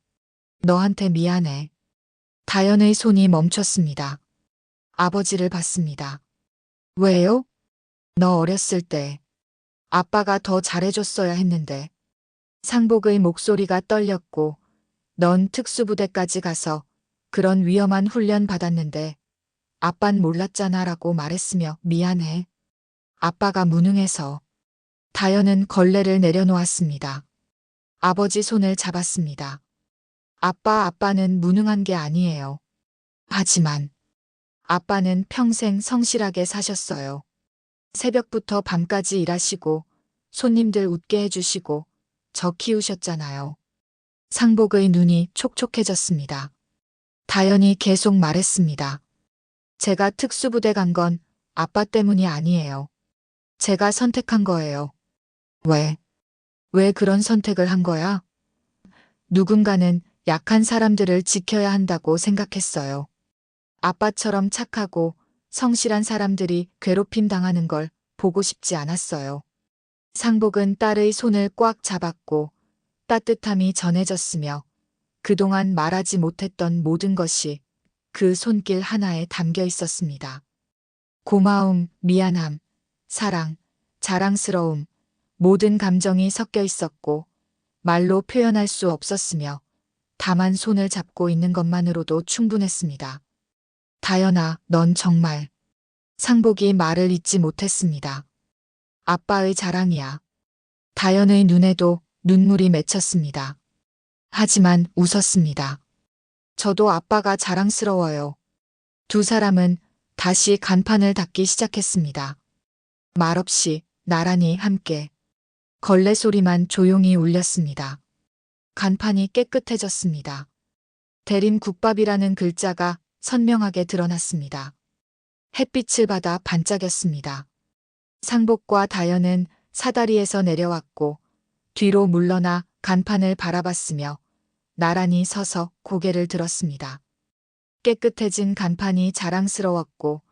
너한테 미안해. 다연의 손이 멈췄습니다. 아버지를 봤습니다. 왜요? 너 어렸을 때 아빠가 더 잘해줬어야 했는데. 상복의 목소리가 떨렸고 넌 특수부대까지 가서 그런 위험한 훈련 받았는데 아빤 몰랐잖아 라고 말했으며 미안해. 아빠가 무능해서. 다연은 걸레를 내려놓았습니다. 아버지 손을 잡았습니다. 아빠는 무능한 게 아니에요. 하지만 아빠는 평생 성실하게 사셨어요. 새벽부터 밤까지 일하시고 손님들 웃게 해주시고 저 키우셨잖아요. 상복의 눈이 촉촉해졌습니다. 다연이 계속 말했습니다. 제가 특수부대 간 건 아빠 때문이 아니에요. 제가 선택한 거예요. 왜? 왜 그런 선택을 한 거야? 누군가는 약한 사람들을 지켜야 한다고 생각했어요. 아빠처럼 착하고 성실한 사람들이 괴롭힘 당하는 걸 보고 싶지 않았어요. 상복은 딸의 손을 꽉 잡았고 따뜻함이 전해졌으며 그동안 말하지 못했던 모든 것이 그 손길 하나에 담겨 있었습니다. 고마움, 미안함, 사랑, 자랑스러움, 모든 감정이 섞여 있었고 말로 표현할 수 없었으며 다만 손을 잡고 있는 것만으로도 충분했습니다. 다연아, 넌 정말. 상복이 말을 잇지 못했습니다. 아빠의 자랑이야. 다연의 눈에도 눈물이 맺혔습니다. 하지만 웃었습니다. 저도 아빠가 자랑스러워요. 두 사람은 다시 간판을 닫기 시작했습니다. 말없이 나란히 함께. 걸레 소리만 조용히 울렸습니다. 간판이 깨끗해졌습니다. 대림국밥이라는 글자가 선명하게 드러났습니다. 햇빛을 받아 반짝였습니다. 상복과 다연은 사다리에서 내려왔고 뒤로 물러나 간판을 바라봤으며 나란히 서서 고개를 들었습니다. 깨끗해진 간판이 자랑스러웠고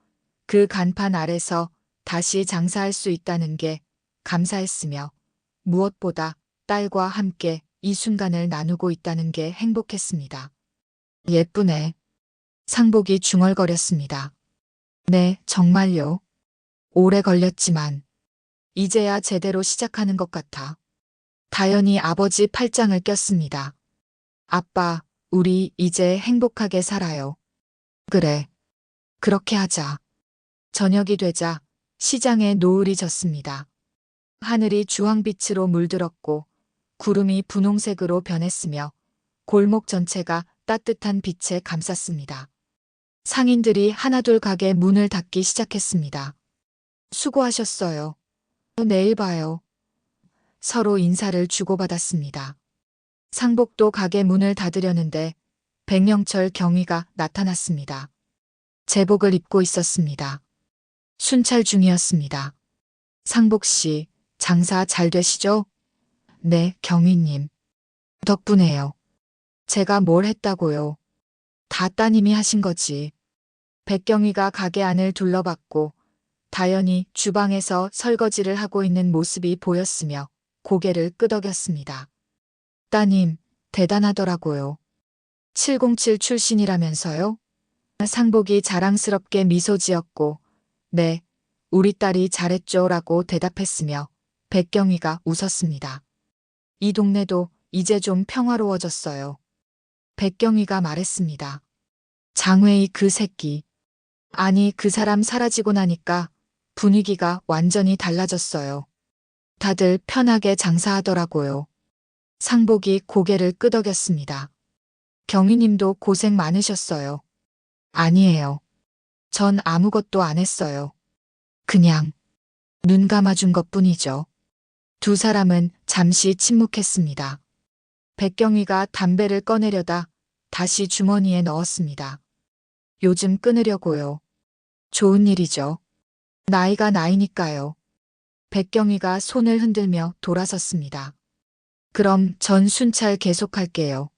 그 간판 아래서 다시 장사할 수 있다는 게 감사했으며 무엇보다 딸과 함께 이 순간을 나누고 있다는 게 행복했습니다. 예쁘네. 상복이 중얼거렸습니다. 네, 정말요. 오래 걸렸지만 이제야 제대로 시작하는 것 같아. 다연이 아버지 팔짱을 꼈습니다. 아빠, 우리 이제 행복하게 살아요. 그래. 그렇게 하자. 저녁이 되자 시장에 노을이 졌습니다. 하늘이 주황빛으로 물들었고 구름이 분홍색으로 변했으며 골목 전체가 따뜻한 빛에 감쌌습니다. 상인들이 하나둘 가게 문을 닫기 시작했습니다. 수고하셨어요. 내일 봐요. 서로 인사를 주고받았습니다. 상복도 가게 문을 닫으려는데 백명철 경위가 나타났습니다. 제복을 입고 있었습니다. 순찰 중이었습니다. 상복 씨, 장사 잘 되시죠? 네, 경위님. 덕분에요. 제가 뭘 했다고요? 다 따님이 하신 거지. 백경위가 가게 안을 둘러봤고 다연이 주방에서 설거지를 하고 있는 모습이 보였으며 고개를 끄덕였습니다. 따님, 대단하더라고요. 707 출신이라면서요? 상복이 자랑스럽게 미소 지었고 네, 우리 딸이 잘했죠라고 대답했으며 백경위가 웃었습니다. 이 동네도 이제 좀 평화로워졌어요. 백경위가 말했습니다. 장회의 그 새끼. 아니, 그 사람 사라지고 나니까 분위기가 완전히 달라졌어요. 다들 편하게 장사하더라고요. 상복이 고개를 끄덕였습니다. 경위님도 고생 많으셨어요. 아니에요. 전 아무것도 안 했어요. 그냥 눈 감아준 것뿐이죠. 두 사람은 잠시 침묵했습니다. 백경위가 담배를 꺼내려다 다시 주머니에 넣었습니다. 요즘 끊으려고요. 좋은 일이죠. 나이가 나이니까요. 백경위가 손을 흔들며 돌아섰습니다. 그럼 전 순찰 계속할게요.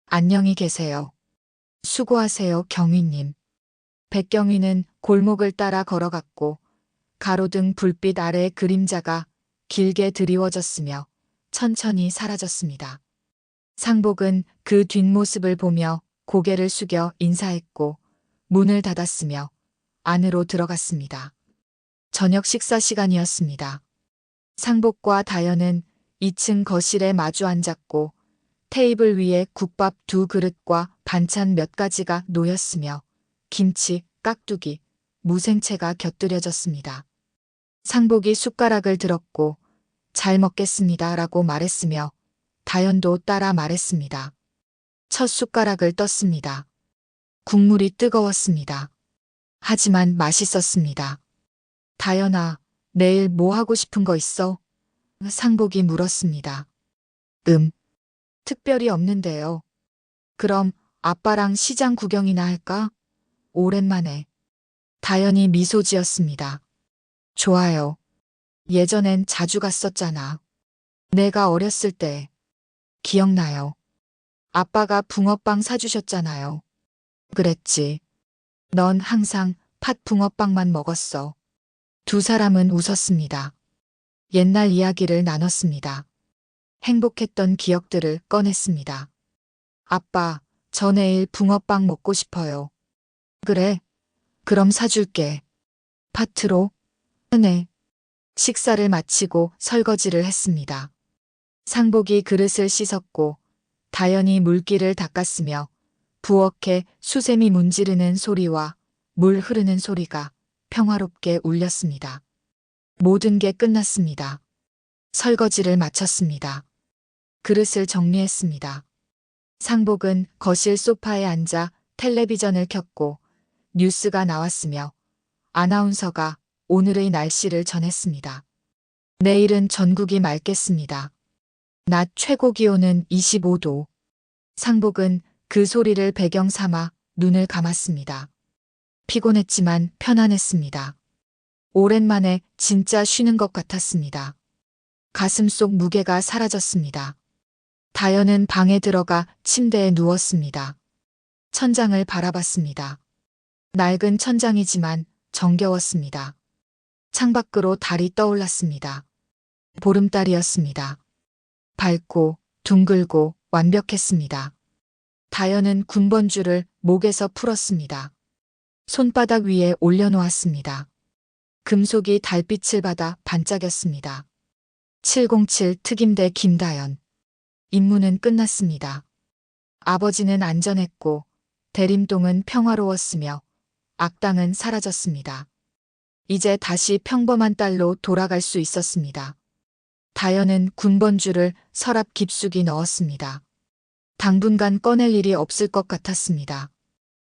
안녕히 계세요. 수고하세요, 경위님. 백경위는 골목을 따라 걸어갔고 가로등 불빛 아래 그림자가 길게 드리워졌으며 천천히 사라졌습니다. 상복은 그 뒷모습을 보며 고개를 숙여 인사했고 문을 닫았으며 안으로 들어갔습니다. 저녁 식사 시간이었습니다. 상복과 다연은 2층 거실에 마주 앉았고 테이블 위에 국밥 2그릇과 반찬 몇 가지가 놓였으며 김치, 깍두기, 무생채가 곁들여졌습니다. 상복이 숟가락을 들었고 잘 먹겠습니다 라고 말했으며 다연도 따라 말했습니다. 첫 숟가락을 떴습니다. 국물이 뜨거웠습니다. 하지만 맛있었습니다. 다연아, 내일 뭐 하고 싶은 거 있어? 상복이 물었습니다. 특별히 없는데요. 그럼 아빠랑 시장 구경이나 할까? 오랜만에. 다연이 미소 지었습니다. 좋아요. 예전엔 자주 갔었잖아. 내가 어렸을 때. 기억나요. 아빠가 붕어빵 사주셨잖아요. 그랬지. 넌 항상 팥 붕어빵만 먹었어. 두 사람은 웃었습니다. 옛날 이야기를 나눴습니다. 행복했던 기억들을 꺼냈습니다. 아빠, 저 내일 붕어빵 먹고 싶어요. 그래. 그럼 사줄게. 팥으로? 네. 식사를 마치고 설거지를 했습니다. 상복이 그릇을 씻었고 다연이 물기를 닦았으며 부엌에 수세미 문지르는 소리와 물 흐르는 소리가 평화롭게 울렸습니다. 모든 게 끝났습니다. 설거지를 마쳤습니다. 그릇을 정리했습니다. 상복은 거실 소파에 앉아 텔레비전을 켰고 뉴스가 나왔으며 아나운서가 오늘의 날씨를 전했습니다. 내일은 전국이 맑겠습니다. 낮 최고 기온은 25도. 상복은 그 소리를 배경 삼아 눈을 감았습니다. 피곤했지만 편안했습니다. 오랜만에 진짜 쉬는 것 같았습니다. 가슴 속 무게가 사라졌습니다. 다연은 방에 들어가 침대에 누웠습니다. 천장을 바라봤습니다. 낡은 천장이지만 정겨웠습니다. 창밖으로 달이 떠올랐습니다. 보름달이었습니다. 밝고 둥글고 완벽했습니다. 다연은 군번줄을 목에서 풀었습니다. 손바닥 위에 올려놓았습니다. 금속이 달빛을 받아 반짝였습니다. 707 특임대 김다연. 임무는 끝났습니다. 아버지는 안전했고 대림동은 평화로웠으며 악당은 사라졌습니다. 이제 다시 평범한 딸로 돌아갈 수 있었습니다. 다연은 군번줄을 서랍 깊숙이 넣었습니다. 당분간 꺼낼 일이 없을 것 같았습니다.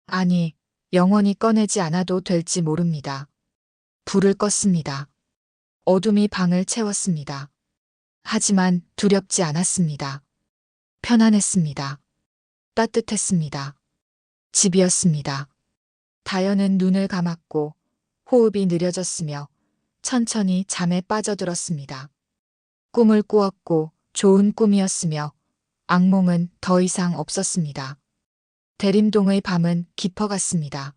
아니, 영원히 꺼내지 않아도 될지 모릅니다. 불을 껐습니다. 어둠이 방을 채웠습니다. 하지만 두렵지 않았습니다. 편안했습니다. 따뜻했습니다. 집이었습니다. 다연은 눈을 감았고 호흡이 느려졌으며 천천히 잠에 빠져들었습니다. 꿈을 꾸었고 좋은 꿈이었으며 악몽은 더 이상 없었습니다. 대림동의 밤은 깊어갔습니다.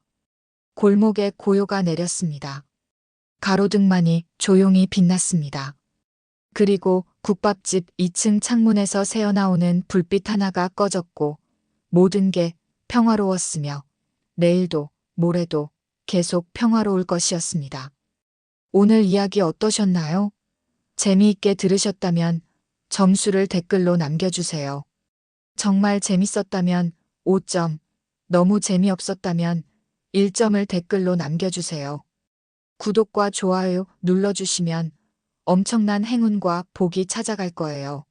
골목에 고요가 내렸습니다. 가로등만이 조용히 빛났습니다. 그리고 국밥집 2층 창문에서 새어나오는 불빛 하나가 꺼졌고 모든 게 평화로웠으며 내일도 모레도 계속 평화로울 것이었습니다. 오늘 이야기 어떠셨나요? 재미있게 들으셨다면 점수를 댓글로 남겨주세요. 정말 재밌었다면 5점, 너무 재미없었다면 1점을 댓글로 남겨주세요. 구독과 좋아요 눌러주시면 엄청난 행운과 복이 찾아갈 거예요.